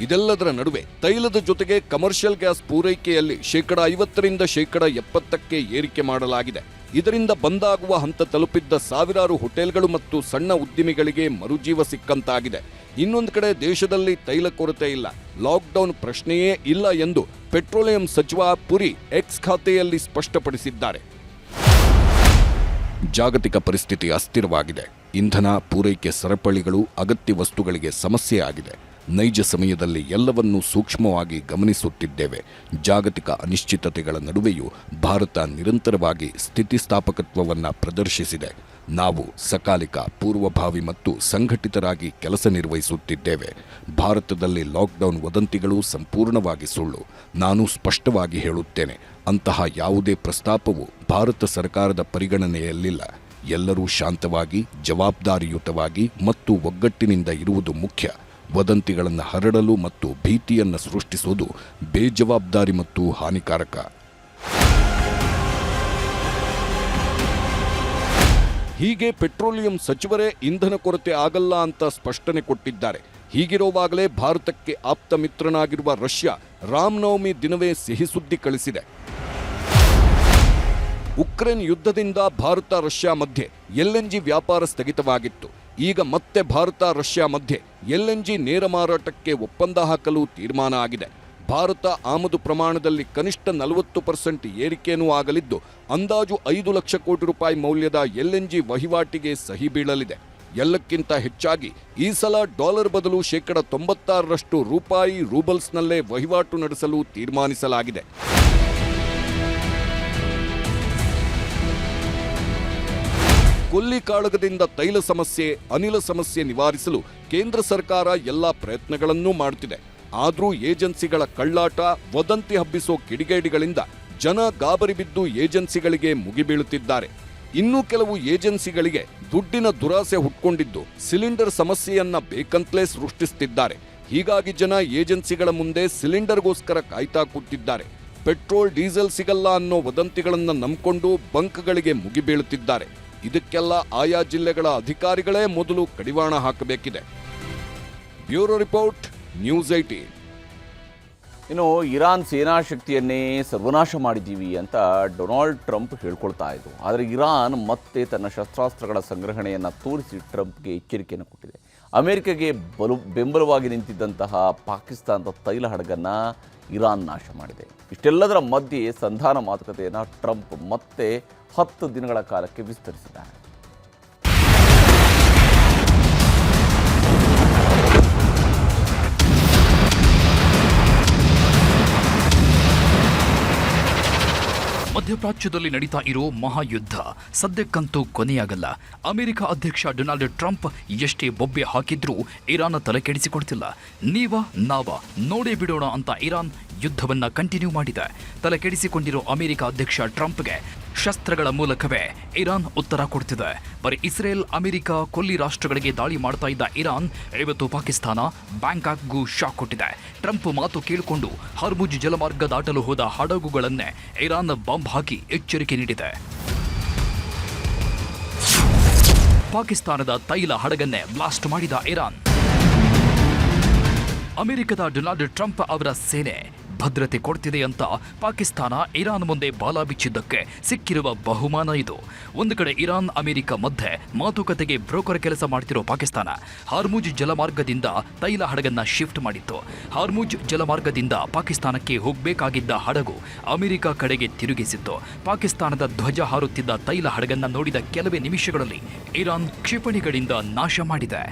ಇದೆಲ್ಲದರ ನಡುವೆ ತೈಲದ ಜೊತೆಗೆ ಕಮರ್ಷಿಯಲ್ ಗ್ಯಾಸ್ ಪೂರೈಕೆಯಲ್ಲಿ 50% 70% ಏರಿಕೆ ಮಾಡಲಾಗಿದೆ. ಇದರಿಂದ ಬಂದಾಗುವ ಹಂತ ತಲುಪಿದ್ದ ಸಾವಿರಾರು ಹೋಟೆಲ್ಗಳು ಮತ್ತು ಸಣ್ಣ ಉದ್ದಿಮೆಗಳಿಗೆ ಮರುಜೀವ ಸಿಕ್ಕಂತಾಗಿದೆ. ಇನ್ನೊಂದು ಕಡೆ ದೇಶದಲ್ಲಿ ತೈಲ ಕೊರತೆ ಇಲ್ಲ, ಲಾಕ್ಡೌನ್ ಪ್ರಶ್ನೆಯೇ ಇಲ್ಲ ಎಂದು ಪೆಟ್ರೋಲಿಯಂ ಸಚಿವ ಪುರಿ ಎಕ್ಸ್ ಖಾತೆಯಲ್ಲಿ ಸ್ಪಷ್ಟಪಡಿಸಿದ್ದಾರೆ. ಜಾಗತಿಕ ಪರಿಸ್ಥಿತಿ ಅಸ್ಥಿರವಾಗಿದೆ. ಇಂಧನ ಪೂರೈಕೆ ಸರಪಳಿಗಳು, ಅಗತ್ಯ ವಸ್ತುಗಳಿಗೆ ಸಮಸ್ಯೆ ಆಗಿದೆ. ನೈಜ ಸಮಯದಲ್ಲಿ ಎಲ್ಲವನ್ನೂ ಸೂಕ್ಷ್ಮವಾಗಿ ಗಮನಿಸುತ್ತಿದ್ದೇವೆ. ಜಾಗತಿಕ ಅನಿಶ್ಚಿತತೆಗಳ ನಡುವೆಯೂ ಭಾರತ ನಿರಂತರವಾಗಿ ಸ್ಥಿತಿಸ್ಥಾಪಕತ್ವವನ್ನು ಪ್ರದರ್ಶಿಸಿದೆ. ನಾವು ಸಕಾಲಿಕ, ಪೂರ್ವಭಾವಿ ಮತ್ತು ಸಂಘಟಿತರಾಗಿ ಕೆಲಸ ನಿರ್ವಹಿಸುತ್ತಿದ್ದೇವೆ. ಭಾರತದಲ್ಲಿ ಲಾಕ್ಡೌನ್ ವದಂತಿಗಳು ಸಂಪೂರ್ಣವಾಗಿ ಸುಳ್ಳು. ನಾನು ಸ್ಪಷ್ಟವಾಗಿ ಹೇಳುತ್ತೇನೆ, ಅಂತಹ ಯಾವುದೇ ಪ್ರಸ್ತಾಪವು ಭಾರತ ಸರ್ಕಾರದ ಪರಿಗಣನೆಯಲ್ಲಿಲ್ಲ. ಎಲ್ಲರೂ ಶಾಂತವಾಗಿ, ಜವಾಬ್ದಾರಿಯುತವಾಗಿ ಮತ್ತು ಒಗ್ಗಟ್ಟಿನಿಂದ ಇರುವುದು ಮುಖ್ಯ. ವದಂತಿಗಳನ್ನು ಹರಡಲು ಮತ್ತು ಭೀತಿಯನ್ನು ಸೃಷ್ಟಿಸುವುದು ಬೇಜವಾಬ್ದಾರಿ ಮತ್ತು ಹಾನಿಕಾರಕ. ಹೀಗೆ ಪೆಟ್ರೋಲಿಯಂ ಸಚಿವರೇ ಇಂಧನ ಕೊರತೆ ಆಗಲ್ಲ ಅಂತ ಸ್ಪಷ್ಟನೆ ಕೊಟ್ಟಿದ್ದಾರೆ. ಹೀಗಿರುವಾಗಲೇ ಭಾರತಕ್ಕೆ ಆಪ್ತ ಮಿತ್ರನಾಗಿರುವ ರಷ್ಯಾ ರಾಮನವಮಿ ದಿನವೇ ಸಿಹಿ ಸುದ್ದಿ ಕಳಿಸಿದೆ. ಉಕ್ರೇನ್ ಯುದ್ಧದಿಂದ ಭಾರತ ರಷ್ಯಾ ಮಧ್ಯೆ LNG ವ್ಯಾಪಾರ ಸ್ಥಗಿತವಾಗಿತ್ತು. ಈಗ ಮತ್ತೆ ಭಾರತ ರಷ್ಯಾ ಮಧ್ಯೆ LNG ನೇರ ಮಾರಾಟಕ್ಕೆ ಒಪ್ಪಂದ ಹಾಕಲು ತೀರ್ಮಾನ ಆಗಿದೆ. ಭಾರತ ಆಮದು ಪ್ರಮಾಣದಲ್ಲಿ ಕನಿಷ್ಠ 40% ಏರಿಕೆಯೂ ಆಗಲಿದ್ದು, ಅಂದಾಜು 5 ಲಕ್ಷ ಕೋಟಿ ರೂಪಾಯಿ ಮೌಲ್ಯದ LNG ವಹಿವಾಟಿಗೆ ಸಹಿ ಬೀಳಲಿದೆ. ಎಲ್ಲಕ್ಕಿಂತ ಹೆಚ್ಚಾಗಿ ಈ ಸಲ ಡಾಲರ್ ಬದಲು 96% ರೂಪಾಯಿ ರೂಬಲ್ಸ್ನಲ್ಲೇ ವಹಿವಾಟು ನಡೆಸಲು ತೀರ್ಮಾನಿಸಲಾಗಿದೆ. ಕೊಲ್ಲಿಕಾಳಗದಿಂದ ತೈಲ ಸಮಸ್ಯೆ, ಅನಿಲ ಸಮಸ್ಯೆ ನಿವಾರಿಸಲು ಕೇಂದ್ರ ಸರ್ಕಾರ ಎಲ್ಲ ಪ್ರಯತ್ನಗಳನ್ನೂ ಮಾಡುತ್ತಿದೆ. ಆದರೂ ಏಜೆನ್ಸಿಗಳ ಕಳ್ಳಾಟ, ವದಂತಿ ಹಬ್ಬಿಸೋ ಕಿಡಿಗೇಡಿಗಳಿಂದ ಜನ ಗಾಬರಿ ಬಿದ್ದು ಏಜೆನ್ಸಿಗಳಿಗೆ ಮುಗಿಬೀಳುತ್ತಿದ್ದಾರೆ. ಇನ್ನೂ ಕೆಲವು ಏಜೆನ್ಸಿಗಳಿಗೆ ದುಡ್ಡಿನ ದುರಾಸೆ ಹುಟ್ಕೊಂಡಿದ್ದು ಸಿಲಿಂಡರ್ ಸಮಸ್ಯೆಯನ್ನ ಬೇಕಂತಲೇ ಸೃಷ್ಟಿಸುತ್ತಿದ್ದಾರೆ. ಹೀಗಾಗಿ ಜನ ಏಜೆನ್ಸಿಗಳ ಮುಂದೆ ಸಿಲಿಂಡರ್ಗೋಸ್ಕರ ಕಾಯ್ತಾ ಕೂತಿದ್ದಾರೆ. ಪೆಟ್ರೋಲ್, ಡೀಸೆಲ್ ಸಿಗಲ್ಲ ಅನ್ನೋ ವದಂತಿಗಳನ್ನು ನಂಬಿಕೊಂಡು ಬಂಕ್ಗಳಿಗೆ ಮುಗಿಬೀಳುತ್ತಿದ್ದಾರೆ. ಇದಕ್ಕೆಲ್ಲ ಆಯಾ ಜಿಲ್ಲೆಗಳ ಅಧಿಕಾರಿಗಳೇ ಮೊದಲು ಕಡಿವಾಣ ಹಾಕಬೇಕಿದೆ. Bureau report, news 18. ಇನ್ನು ಇರಾನ್ ಸೇನಾ ಶಕ್ತಿಯನ್ನೇ ಸರ್ವನಾಶ ಮಾಡಿದ್ದೀವಿ ಅಂತ ಡೊನಾಲ್ಡ್ ಟ್ರಂಪ್ ಹೇಳ್ಕೊಳ್ತಾ ಇದ್ರು. ಆದರೆ ಇರಾನ್ ಮತ್ತೆ ತನ್ನ ಶಸ್ತ್ರಾಸ್ತ್ರಗಳ ಸಂಗ್ರಹಣೆಯನ್ನು ತೋರಿಸಿ ಟ್ರಂಪ್ಗೆ ಎಚ್ಚರಿಕೆಯನ್ನು ಕೊಟ್ಟಿದೆ. ಅಮೆರಿಕೆಗೆ ಬೆಂಬಲವಾಗಿ ನಿಂತಿದ್ದಂತಹ ಪಾಕಿಸ್ತಾನದ ತೈಲ ಹಡಗನ್ನು ಇರಾನ್ ನಾಶ ಮಾಡಿದೆ. ಇಷ್ಟೆಲ್ಲದರ ಮಧ್ಯೆ ಸಂಧಾನ ಮಾತುಕತೆಯನ್ನು ಟ್ರಂಪ್ ಮತ್ತೆ 10 ದಿನಗಳ ಕಾಲಕ್ಕೆ ವಿಸ್ತರಿಸಿದ್ದಾರೆ. ಮಧ್ಯಪ್ರಾಚ್ಯದಲ್ಲಿ ನಡೀತಾ ಇರೋ ಮಹಾಯುದ್ಧ ಸದ್ಯಕ್ಕಂತೂ ಕೊನೆಯಾಗಲ್ಲ. ಅಮೆರಿಕ ಅಧ್ಯಕ್ಷ ಡೊನಾಲ್ಡ್ ಟ್ರಂಪ್ ಎಷ್ಟೇ ಬೊಬ್ಬೆ ಹಾಕಿದ್ರೂ ಇರಾನ್ ತಲೆ ಕೆಡಿಸಿಕೊಡ್ತಿಲ್ಲ. ನಾವ ನೋಡೇ ಬಿಡೋಣ ಅಂತ ಇರಾನ್ ಯುದ್ಧವನ್ನ ಕಂಟಿನ್ಯೂ ಮಾಡಿದೆ. ತಲೆ ಕೆಡಿಸಿಕೊಂಡಿರೋ ಅಮೆರಿಕ ಅಧ್ಯಕ್ಷ ಟ್ರಂಪ್ಗೆ ಶಸ್ತ್ರಗಳ ಮೂಲಕವೇ ಇರಾನ್ ಉತ್ತರ ಕೊಡ್ತಿದೆ. ಬರೀ ಇಸ್ರೇಲ್, ಅಮೆರಿಕ, ಕೊಲ್ಲಿ ರಾಷ್ಟ್ರಗಳಿಗೆ ದಾಳಿ ಮಾಡ್ತಾ ಇದ್ದ ಇರಾನ್ ಇವತ್ತು ಪಾಕಿಸ್ತಾನ, ಬ್ಯಾಂಕಾಕ್ಗೂ ಶಾಕ್ ಕೊಟ್ಟಿದೆ. ಟ್ರಂಪ್ ಮಾತು ಕೇಳಿಕೊಂಡು ಹರ್ಮುಜ್ ಜಲಮಾರ್ಗ ದಾಟಲು ಹೋದ ಹಡಗುಗಳನ್ನೇ ಇರಾನ್ ಬಾಂಬ್ ಹಾಕಿ ಎಚ್ಚರಿಕೆ ನೀಡಿದೆ. ಪಾಕಿಸ್ತಾನದ ತೈಲ ಹಡಗನ್ನೇ ಬ್ಲಾಸ್ಟ್ ಮಾಡಿದ ಇರಾನ್. ಅಮೆರಿಕದ ಡೊನಾಲ್ಡ್ ಟ್ರಂಪ್ ಅವರ ಸೇನೆ ಭದ್ರತೆ ಕೊಡ್ತಿದೆ ಅಂತ ಪಾಕಿಸ್ತಾನ ಇರಾನ್ ಮುಂದೆ ಬಾಲ ಬಿಚ್ಚಿದ್ದಕ್ಕೆ ಸಿಕ್ಕಿರುವ ಬಹುಮಾನ ಇದು. ಒಂದು ಕಡೆ ಇರಾನ್ ಅಮೆರಿಕ ಮಧ್ಯೆ ಮಾತುಕತೆಗೆ ಬ್ರೋಕರ್ ಕೆಲಸ ಮಾಡ್ತಿರೋ ಪಾಕಿಸ್ತಾನ ಹಾರ್ಮುಜ್ ಜಲಮಾರ್ಗದಿಂದ ತೈಲ ಹಡಗನ್ನ ಶಿಫ್ಟ್ ಮಾಡಿತ್ತು. ಹಾರ್ಮುಜ್ ಜಲಮಾರ್ಗದಿಂದ ಪಾಕಿಸ್ತಾನಕ್ಕೆ ಹೋಗಬೇಕಾಗಿದ್ದ ಹಡಗು ಅಮೆರಿಕ ಕಡೆಗೆ ತಿರುಗಿಸಿತ್ತು. ಪಾಕಿಸ್ತಾನದ ಧ್ವಜ ಹಾರುತ್ತಿದ್ದ ತೈಲ ಹಡಗನ್ನ ನೋಡಿದ ಕೆಲವೇ ನಿಮಿಷಗಳಲ್ಲಿ ಇರಾನ್ ಕ್ಷಿಪಣಿಗಳಿಂದ ನಾಶ ಮಾಡಿದೆ.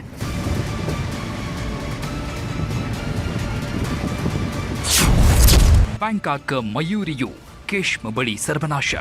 ಬ್ಯಾಂಕಾಕ್ ಮಯೂರಿಯು ಕೇಶ್ಮ ಬಳಿ ಸರ್ವನಾಶ.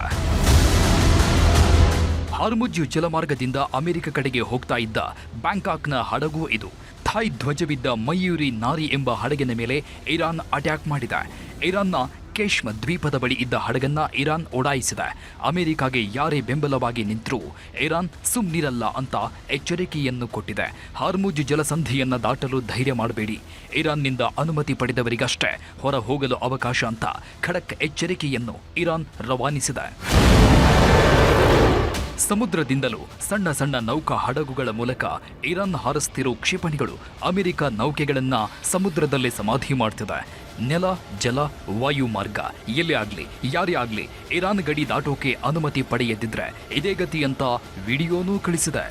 ಹಾರ್ಮುಜ್ ಜಲಮಾರ್ಗದಿಂದ ಅಮೆರಿಕ ಕಡೆಗೆ ಹೋಗ್ತಾ ಇದ್ದ ಬ್ಯಾಂಕಾಕ್ನ ಹಡಗು ಇದು. ಥಾಯ್ ಧ್ವಜವಿದ್ದ ಮಯೂರಿ ನಾರಿ ಎಂಬ ಹಡಗಿನ ಮೇಲೆ ಇರಾನ್ ಅಟ್ಯಾಕ್ ಮಾಡಿದೆ. ಇರಾನ್ನ ಕೇಶ್ಮ ದ್ವೀಪದ ಬಳಿ ಇದ್ದ ಹಡಗನ್ನ ಇರಾನ್ ಓಡಾಯಿಸಿದೆ. ಅಮೆರಿಕಾಗೆ ಯಾರೇ ಬೆಂಬಲವಾಗಿ ನಿಂತರೂ ಇರಾನ್ ಸುಮ್ನಿರಲ್ಲ ಅಂತ ಎಚ್ಚರಿಕೆಯನ್ನು ಕೊಟ್ಟಿದೆ. ಹಾರ್ಮುಜ್ ಜಲಸಂಧಿಯನ್ನ ದಾಟಲು ಧೈರ್ಯ ಮಾಡಬೇಡಿ, ಇರಾನ್ನಿಂದ ಅನುಮತಿ ಪಡೆದವರಿಗಷ್ಟೇ ಹೊರ ಹೋಗಲು ಅವಕಾಶ ಅಂತ ಖಡಕ್ ಎಚ್ಚರಿಕೆಯನ್ನು ಇರಾನ್ ರವಾನಿಸಿದೆ. ಸಮುದ್ರದಿಂದಲೂ ಸಣ್ಣ ಸಣ್ಣ ನೌಕಾ ಹಡಗುಗಳ ಮೂಲಕ ಇರಾನ್ ಹಾರಿಸ್ತಿರೋ ಕ್ಷಿಪಣಿಗಳು ಅಮೆರಿಕ ನೌಕೆಗಳನ್ನ ಸಮುದ್ರದಲ್ಲೇ ಸಮಾಧಿ ಮಾಡ್ತಿದೆ. ನೆಲ, ಜಲ, ವಾಯು ಮಾರ್ಗ ಎಲ್ಲೇ ಆಗ್ಲಿ, ಯಾರೇ ಆಗ್ಲಿ ಇರಾನ್ ಗಡಿ ದಾಟೋಕೆ ಅನುಮತಿ ಪಡೆಯದಿದ್ರೆ ಇದೇ ಗತಿ ಅಂತ ವಿಡಿಯೋನೂ ಕಳಿಸಿದೆ.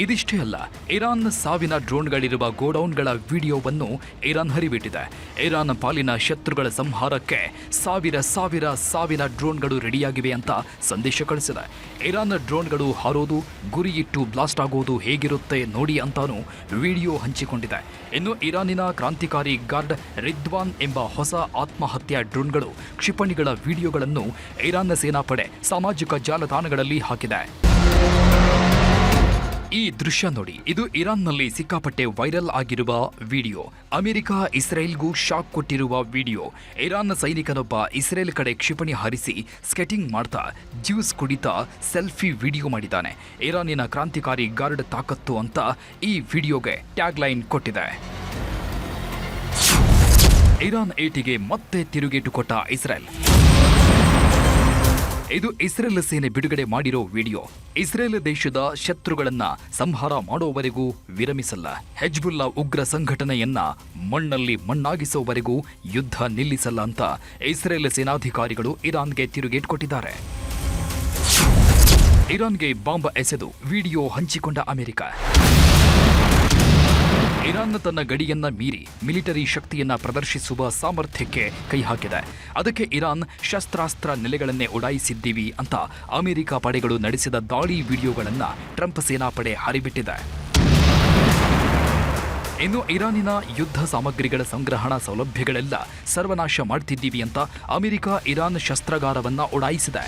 ಇದಿಷ್ಟೇ ಅಲ್ಲ, ಇರಾನ್ ಸಾವಿನ ಡ್ರೋನ್ಗಳಿರುವ ಗೋಡೌನ್ಗಳ ವಿಡಿಯೋವನ್ನು ಇರಾನ್ ಹರಿಬಿಟ್ಟಿದೆ. ಇರಾನ್ ಪಾಲಿನ ಶತ್ರುಗಳ ಸಂಹಾರಕ್ಕೆ ಸಾವಿನ ಡ್ರೋನ್ಗಳು ರೆಡಿಯಾಗಿವೆ ಅಂತ ಸಂದೇಶ ಕಳಿಸಿದೆ. ಇರಾನ್ ಡ್ರೋನ್ಗಳು ಹಾರೋದು, ಗುರಿಯಿಟ್ಟು ಬ್ಲಾಸ್ಟ್ ಆಗೋದು ಹೇಗಿರುತ್ತೆ ನೋಡಿ ಅಂತಾನೂ ವಿಡಿಯೋ ಹಂಚಿಕೊಂಡಿದೆ. ಇನ್ನು ಇರಾನಿನ ಕ್ರಾಂತಿಕಾರಿ ಗಾರ್ಡ್ ರಿದ್ವಾನ್ ಎಂಬ ಹೊಸ ಆತ್ಮಹತ್ಯಾ ಡ್ರೋನ್ಗಳು ಕ್ಷಿಪಣಿಗಳ ವಿಡಿಯೋಗಳನ್ನು ಇರಾನ್ ಸೇನಾಪಡೆ ಸಾಮಾಜಿಕ ಜಾಲತಾಣಗಳಲ್ಲಿ ಹಾಕಿದೆ. ಈ ದೃಶ್ಯ ನೋಡಿ, ಇದು ಇರಾನ್ನಲ್ಲಿ ಸಿಕ್ಕಾಪಟ್ಟೆ ವೈರಲ್ ಆಗಿರುವ ವಿಡಿಯೋ. ಅಮೆರಿಕ ಇಸ್ರೇಲ್ಗೂ ಶಾಕ್ ಕೊಟ್ಟಿರುವ ವಿಡಿಯೋ. ಇರಾನ್ ಸೈನಿಕನೊಬ್ಬ ಇಸ್ರೇಲ್ ಕಡೆ ಕ್ಷಿಪಣಿ ಹಾರಿಸಿ ಸ್ಕೇಟಿಂಗ್ ಮಾಡ್ತಾ ಜ್ಯೂಸ್ ಕುಡಿತಾ ಸೆಲ್ಫಿ ವಿಡಿಯೋ ಮಾಡಿದ್ದಾನೆ. ಇರಾನಿನ ಕ್ರಾಂತಿಕಾರಿ ಗಾರ್ಡ್ ತಾಕತ್ತು ಅಂತ ಈ ವಿಡಿಯೋಗೆ ಟ್ಯಾಗ್ ಲೈನ್ ಕೊಟ್ಟಿದೆ. ಇರಾನ್ ಏಟಿಗೆ ಮತ್ತೆ ತಿರುಗೇಟು ಕೊಟ್ಟ ಇಸ್ರೇಲ್. ಇದು ಇಸ್ರೇಲ್ ಸೇನೆ ಬಿಡುಗಡೆ ಮಾಡಿರೋ ವಿಡಿಯೋ. ಇಸ್ರೇಲ್ ದೇಶದ ಶತ್ರುಗಳನ್ನ ಸಂಹಾರ ಮಾಡೋವರೆಗೂ ವಿರಮಿಸಲ್ಲ. ಹೆಜ್ಬುಲ್ಲಾ ಉಗ್ರ ಸಂಘಟನೆಯನ್ನ ಮಣ್ಣಲ್ಲಿ ಮಣ್ಣಾಗಿಸೋವರೆಗೂ ಯುದ್ಧ ನಿಲ್ಲಿಸಲ್ಲ ಅಂತ ಇಸ್ರೇಲ್ ಸೇನಾಧಿಕಾರಿಗಳು ಇರಾನ್ಗೆ ತಿರುಗೇಟು ಕೊಟ್ಟಿದ್ದಾರೆ. ಇರಾನ್ಗೆ ಬಾಂಬ್ ಎಸೆದು ವಿಡಿಯೋ ಹಂಚಿಕೊಂಡ ಅಮೆರಿಕ. ಇರಾನ್ ತನ್ನ ಗಡಿಯನ್ನ ಮೀರಿ ಮಿಲಿಟರಿ ಶಕ್ತಿಯನ್ನ ಪ್ರದರ್ಶಿಸುವ ಸಾಮರ್ಥ್ಯಕ್ಕೆ ಕೈ ಹಾಕಿದೆ. ಅದಕ್ಕೆ ಇರಾನ್ ಶಸ್ತ್ರಾಸ್ತ್ರ ನೆಲೆಗಳನ್ನೇ ಉಡಾಯಿಸಿದ್ದೀವಿ ಅಂತ ಅಮೆರಿಕ ಪಡೆಗಳು ನಡೆಸಿದ ದಾಳಿ ವಿಡಿಯೋಗಳನ್ನ ಟ್ರಂಪ್ ಸೇನಾಪಡೆ ಹರಿಬಿಟ್ಟಿದೆ. ಇನ್ನು ಇರಾನಿನ ಯುದ್ಧ ಸಾಮಗ್ರಿಗಳ ಸಂಗ್ರಹಣಾ ಸೌಲಭ್ಯಗಳೆಲ್ಲ ಸರ್ವನಾಶ ಮಾಡ್ತಿದ್ದೀವಿ ಅಂತ ಅಮೆರಿಕ ಇರಾನ್ ಶಸ್ತ್ರಾಗಾರವನ್ನ ಉಡಾಯಿಸಿದೆ.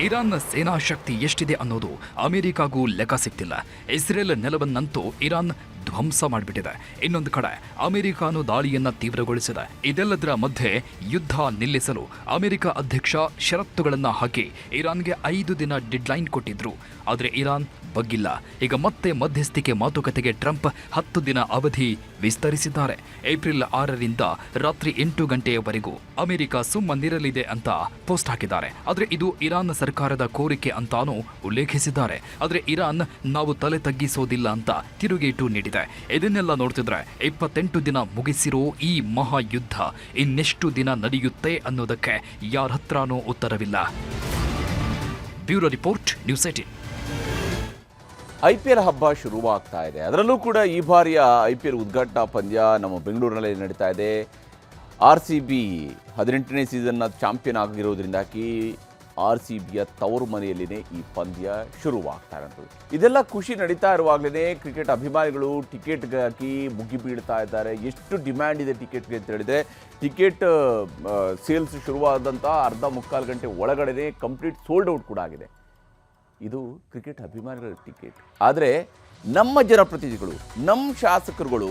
ಇರಾನ್ನ ಸೇನಾ ಶಕ್ತಿ ಎಷ್ಟಿದೆ ಅನ್ನೋದು ಅಮೆರಿಕಾಗೂ ಲೆಕ್ಕ ಸಿಗ್ತಿಲ್ಲ. ಇಸ್ರೇಲ್ ನೆಲವನ್ನಂತೂ ಇರಾನ್ ಧ್ವಂಸ ಮಾಡಿಬಿಟ್ಟಿದೆ. ಇನ್ನೊಂದು ಕಡೆ ಅಮೆರಿಕಾನು ದಾಳಿಯನ್ನ ತೀವ್ರಗೊಳಿಸಿದೆ. ಇದೆಲ್ಲದರ ಮಧ್ಯೆ ಯುದ್ಧ ನಿಲ್ಲಿಸಲು ಅಮೆರಿಕ ಅಧ್ಯಕ್ಷ ಷರತ್ತುಗಳನ್ನ ಹಾಕಿ ಇರಾನ್ಗೆ 5 ದಿನ ಡೆಡ್ಲೈನ್ ಕೊಟ್ಟಿದ್ರು. ಆದರೆ ಇರಾನ್ ಬಗ್ಗಿಲ್ಲ. ಈಗ ಮತ್ತೆ ಮಧ್ಯಸ್ಥಿಕೆ ಮಾತುಕತೆಗೆ ಟ್ರಂಪ್ 10 ದಿನ ಅವಧಿ ವಿಸ್ತರಿಸಿದ್ದಾರೆ. ಏಪ್ರಿಲ್ 6ರಿಂದ ರಾತ್ರಿ 8 ಗಂಟೆಯವರೆಗೂ ಅಮೆರಿಕ ಸುಮ್ಮನಿರಲಿದೆ ಅಂತ ಪೋಸ್ಟ್ ಹಾಕಿದ್ದಾರೆ. ಆದರೆ ಇದು ಇರಾನ್ ಸರ್ಕಾರದ ಕೋರಿಕೆ ಅಂತಾನೂ ಉಲ್ಲೇಖಿಸಿದ್ದಾರೆ. ಆದರೆ ಇರಾನ್ ನಾವು ತಲೆ ತಗ್ಗಿಸೋದಿಲ್ಲ ಅಂತ ತಿರುಗೇಟು ನೀಡಿದೆ. ಇದನ್ನೆಲ್ಲ ನೋಡ್ತಿದ್ರೆ 28 ದಿನ ಮುಗಿಸಿರೋ ಈ ಮಹಾಯುದ್ಧ ಇನ್ನೆಷ್ಟು ದಿನ ನಡೆಯುತ್ತೆ ಅನ್ನೋದಕ್ಕೆ ಯಾರ ಹತ್ರನೂ ಉತ್ತರವಿಲ್ಲ. Bureau report, news 18. IPL ಹಬ್ಬ ಶುರುವಾಗ್ತಾ ಇದೆ. ಅದರಲ್ಲೂ ಕೂಡ ಈ ಬಾರಿಯ IPL ಉದ್ಘಾಟನಾ ಪಂದ್ಯ ನಮ್ಮ ಬೆಂಗಳೂರಿನಲ್ಲಿ ನಡೀತಾ ಇದೆ. RCB 18ನೇ ಸೀಸನ್ನ ಚಾಂಪಿಯನ್ ಆಗಿರೋದ್ರಿಂದಾಗಿ RCBಯ ತವರು ಮನೆಯಲ್ಲಿನೇ ಈ ಪಂದ್ಯ ಶುರುವಾಗ್ತಾ ಇರೋದು. ಇದೆಲ್ಲ ಖುಷಿ ನಡೀತಾ ಇರುವಾಗಲೇ ಕ್ರಿಕೆಟ್ ಅಭಿಮಾನಿಗಳು ಟಿಕೆಟ್ಗಾಗಿ ಮುಗಿ ಬೀಳ್ತಾ ಇದ್ದಾರೆ. ಎಷ್ಟು ಡಿಮ್ಯಾಂಡ್ ಇದೆ ಟಿಕೆಟ್ಗೆ ಅಂತ ಹೇಳಿದ್ರೆ, ಟಿಕೆಟ್ ಸೇಲ್ಸ್ ಶುರುವಾದಂಥ ಅರ್ಧ ಮುಕ್ಕಾಲು ಗಂಟೆ ಒಳಗಡೆ ಕಂಪ್ಲೀಟ್ ಸೋಲ್ಡ್ ಔಟ್ ಕೂಡ ಆಗಿದೆ. ಇದು ಕ್ರಿಕೆಟ್ ಅಭಿಮಾನಿಗಳ ಟಿಕೆಟ್. ಆದರೆ ನಮ್ಮ ಜನಪ್ರತಿನಿಧಿಗಳು, ನಮ್ಮ ಶಾಸಕರುಗಳು,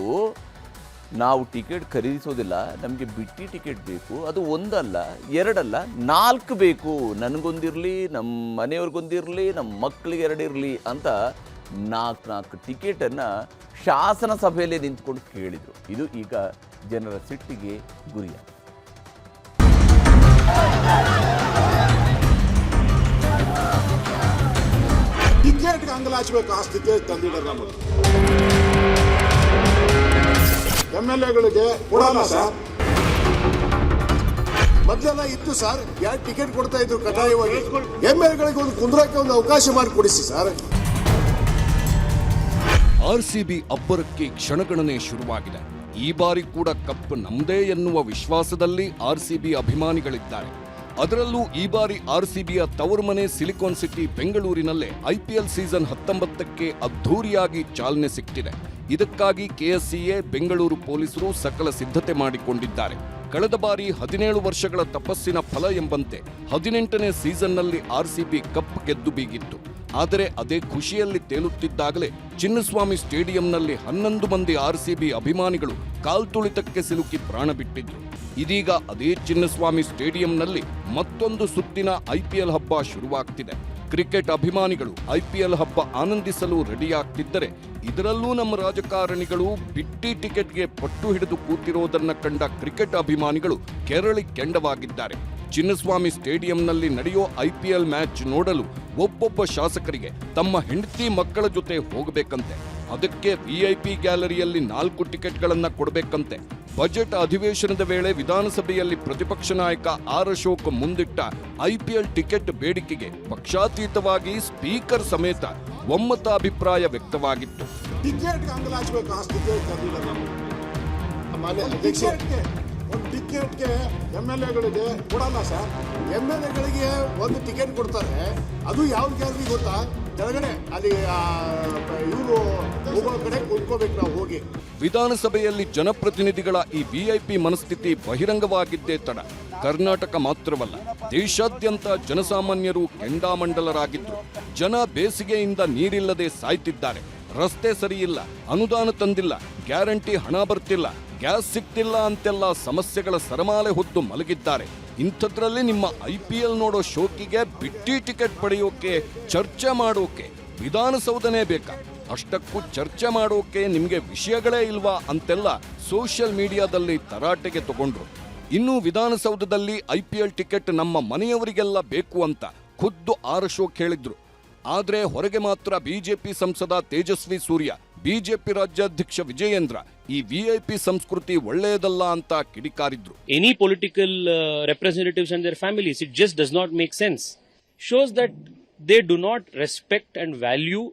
ನಾವು ಟಿಕೆಟ್ ಖರೀದಿಸೋದಿಲ್ಲ, ನಮಗೆ ಬಿಟ್ಟಿ ಟಿಕೆಟ್ ಬೇಕು, ಅದು ಒಂದಲ್ಲ ಎರಡಲ್ಲ 4 ಬೇಕು, ನನಗೊಂದಿರಲಿ, ನಮ್ಮ ಮನೆಯವ್ರಿಗೊಂದಿರಲಿ, ನಮ್ಮ ಮಕ್ಕಳಿಗೆ 2 ಇರಲಿ ಅಂತ 4 ಟಿಕೆಟನ್ನು ಶಾಸನ ಸಭೆಯಲ್ಲೇ ನಿಂತ್ಕೊಂಡು ಕೇಳಿದರು. ಇದು ಈಗ ಜನರ ಸಿಟ್ಟಿಗೆ ಗುರಿಯಾಗಿದೆ. ಟಿಕೆಟ್ಗೆ ಅಂಗಲಾಚಬೇಕು ಆ ಸ್ಥಿತಿ ತಂದಿದ್ದಾರೆ ನಮಗೆ. MLAಗಳಿಗೆ ಕೊಡಲ್ಲ ಸರ್. ಮೊದಲೆಲ್ಲ ಇತ್ತು ಸರ್, ಯಾರು ಟಿಕೆಟ್ ಕೊಡ್ತಾ ಇದ್ರು ಕಡ್ಡಾಯವಾಗಿ. MLAಗಳಿಗೆ ಒಂದು ಕುಂದ್ರಕ್ಕೆ ಒಂದು ಅವಕಾಶ ಮಾಡಿ ಕೊಡಿಸಿ ಸರ್. RCB ಅಬ್ಬರಕ್ಕೆ ಕ್ಷಣಗಣನೆ ಶುರುವಾಗಿದೆ. ಈ ಬಾರಿ ಕೂಡ ಕಪ್ ನಮ್ಮದೇ ಎನ್ನುವ ವಿಶ್ವಾಸದಲ್ಲಿ RCB ಅಭಿಮಾನಿಗಳಿದ್ದಾರೆ. ಅದರಲ್ಲೂ ಈ ಬಾರಿ RCBಯ ತವರು ಮನೆ ಸಿಲಿಕಾನ್ ಸಿಟಿ ಬೆಂಗಳೂರಿನಲ್ಲೇ IPL ಸೀಸನ್ 19ಕ್ಕೆ ಅದ್ಧೂರಿಯಾಗಿ ಚಾಲನೆ ಸಿಕ್ಕಿದೆ. ಇದಕ್ಕಾಗಿ KSCA ಬೆಂಗಳೂರು ಪೊಲೀಸರು ಸಕಲ ಸಿದ್ಧತೆ ಮಾಡಿಕೊಂಡಿದ್ದಾರೆ. ಕಳೆದ ಬಾರಿ 17 ವರ್ಷಗಳ ತಪಸ್ಸಿನ ಫಲ ಎಂಬಂತೆ 18ನೇ ಸೀಸನ್ನಲ್ಲಿ RCB ಕಪ್ ಗೆದ್ದು ಬೀಗಿತ್ತು. ಆದರೆ ಅದೇ ಖುಷಿಯಲ್ಲಿ ತೇಲುತ್ತಿದ್ದಾಗಲೇ ಚಿನ್ನಸ್ವಾಮಿ ಸ್ಟೇಡಿಯಂನಲ್ಲಿ 11 ಮಂದಿ RCB ಅಭಿಮಾನಿಗಳು ಕಾಲ್ತುಳಿತಕ್ಕೆ ಸಿಲುಕಿ ಪ್ರಾಣ ಬಿಟ್ಟಿದ್ರು. ಇದೀಗ ಅದೇ ಚಿನ್ನಸ್ವಾಮಿ ಸ್ಟೇಡಿಯಂನಲ್ಲಿ ಮತ್ತೊಂದು ಸುತ್ತಿನ IPL ಹಬ್ಬ ಶುರುವಾಗ್ತಿದೆ. ಕ್ರಿಕೆಟ್ ಅಭಿಮಾನಿಗಳು IPL ಹಬ್ಬ ಆನಂದಿಸಲು ರೆಡಿಯಾಗ್ತಿದ್ದರೆ, ಇದರಲ್ಲೂ ನಮ್ಮ ರಾಜಕಾರಣಿಗಳು ಬಿಟ್ಟಿ ಟಿಕೆಟ್ಗೆ ಪಟ್ಟು ಹಿಡಿದು ಕೂತಿರೋದನ್ನ ಕಂಡ ಕ್ರಿಕೆಟ್ ಅಭಿಮಾನಿಗಳು ಕೆರಳಿ ಕೆಂಡವಾಗಿದ್ದಾರೆ. ಚಿನ್ನಸ್ವಾಮಿ ಸ್ಟೇಡಿಯಂನಲ್ಲಿ ನಡೆಯೋ IPL ಮ್ಯಾಚ್ ನೋಡಲು ಒಬ್ಬೊಬ್ಬ ಶಾಸಕರಿಗೆ ತಮ್ಮ ಹೆಂಡತಿ ಮಕ್ಕಳ ಜೊತೆ ಹೋಗಬೇಕಂತೆ. ಅದಕ್ಕೆ VIP ಗ್ಯಾಲರಿಯಲ್ಲಿ 4 ಟಿಕೆಟ್ಗಳನ್ನ ಕೊಡಬೇಕಂತೆ. ಬಜೆಟ್ ಅಧಿವೇಶನದ ವೇಳೆ ವಿಧಾನಸಭೆಯಲ್ಲಿ ಪ್ರತಿಪಕ್ಷ ನಾಯಕ ಆರ್ ಅಶೋಕ್ ಮುಂದಿಟ್ಟ IPL ಟಿಕೆಟ್ ಬೇಡಿಕೆಗೆ ಪಕ್ಷಾತೀತವಾಗಿ ಸ್ಪೀಕರ್ ಸಮೇತ ಒಮ್ಮತ ಅಭಿಪ್ರಾಯ ವ್ಯಕ್ತವಾಗಿತ್ತು. ಟಿಕೆಟ್ಗೆ ಅಂಗಲಾಚಬೇಕು ಆ ಸ್ಥಿತಿ ತಂದಿದ್ದಾರೆ ನಮಗೆ. ಒಂದು ಟಿಕೆಟ್ಗೆ MLAಗಳಿಗೆ ಕೊಡಲ್ಲ ಸರ್. MLAಗಳಿಗೆ ಒಂದು ಟಿಕೆಟ್ ಕೊಡ್ತಾರೆ, ಅದು ಯಾವ ಗ್ಯಾಲರಿ ಗೊತ್ತಾ? ಕೆಳಗಡೆ ಅಲ್ಲಿ ಇವರು ಹೋಗೋ ಕಡೆ ಕೂತ್ಕೋಬೇಕು ನಾವು ಹೋಗಿ. ವಿಧಾನಸಭೆಯಲ್ಲಿ ಜನಪ್ರತಿನಿಧಿಗಳ ಈ VIP ಮನಸ್ಥಿತಿ ಬಹಿರಂಗವಾಗಿದ್ದೇ ತಡ. ಕರ್ನಾಟಕ ಮಾತ್ರವಲ್ಲ, ದೇಶಾದ್ಯಂತ ಜನಸಾಮಾನ್ಯರು ಕೆಂಡಾಮಂಡಲರಾಗಿದ್ರು. ಜನ ಬೇಸಿಗೆಯಿಂದ ನೀರಿಲ್ಲದೆ ಸಾಯ್ತಿದ್ದಾರೆ. ರಸ್ತೆ ಸರಿಯಿಲ್ಲ, ಅನುದಾನ ತಂದಿಲ್ಲ, ಗ್ಯಾರಂಟಿ ಹಣ ಬರ್ತಿಲ್ಲ, ಗ್ಯಾಸ್ ಸಿಗ್ತಿಲ್ಲ ಅಂತೆಲ್ಲ ಸಮಸ್ಯೆಗಳ ಸರಮಾಲೆ ಹೊತ್ತು ಮಲಗಿದ್ದಾರೆ. ಇಂಥದ್ರಲ್ಲಿ ನಿಮ್ಮ IPL ನೋಡೋ ಶೋಕಿಗೆ ಬಿಟ್ಟಿ ಟಿಕೆಟ್ ಪಡೆಯೋಕೆ, ಚರ್ಚೆ ಮಾಡೋಕೆ ವಿಧಾನಸೌಧನೇ ಬೇಕಾ? ಅಷ್ಟಕ್ಕೂ ಚರ್ಚೆ ಮಾಡೋಕೆ ನಿಮಗೆ ವಿಷಯಗಳೇ ಇಲ್ವಾ ಅಂತೆಲ್ಲ ಸೋಷಿಯಲ್ ಮೀಡಿಯಾದಲ್ಲಿ ತರಾಟೆಗೆ ತಗೊಂಡ್ರು. ಇನ್ನು ವಿಧಾನಸೌಧದಲ್ಲಿ IPL ಟಿಕೆಟ್ ನಮ್ಮ ಮನೆಯವರಿಗೆಲ್ಲ ಬೇಕು ಅಂತ ಖುದ್ದು ಆರ್ ಅಶೋಕ್ ಹೇಳಿದ್ರು. ಆದ್ರೆ ಹೊರಗೆ ಮಾತ್ರ ಬಿಜೆಪಿ ಸಂಸದ ತೇಜಸ್ವಿ ಸೂರ್ಯ, ಬಿಜೆಪಿ ರಾಜ್ಯಾಧ್ಯಕ್ಷ ವಿಜಯೇಂದ್ರ ಈ VIP ಸಂಸ್ಕೃತಿ ಒಳ್ಳೆಯದಲ್ಲ ಅಂತ ಕಿಡಿಕಾರಿದ್ರು. Any political representatives and their families, it just does not make sense. Shows that they do not respect and value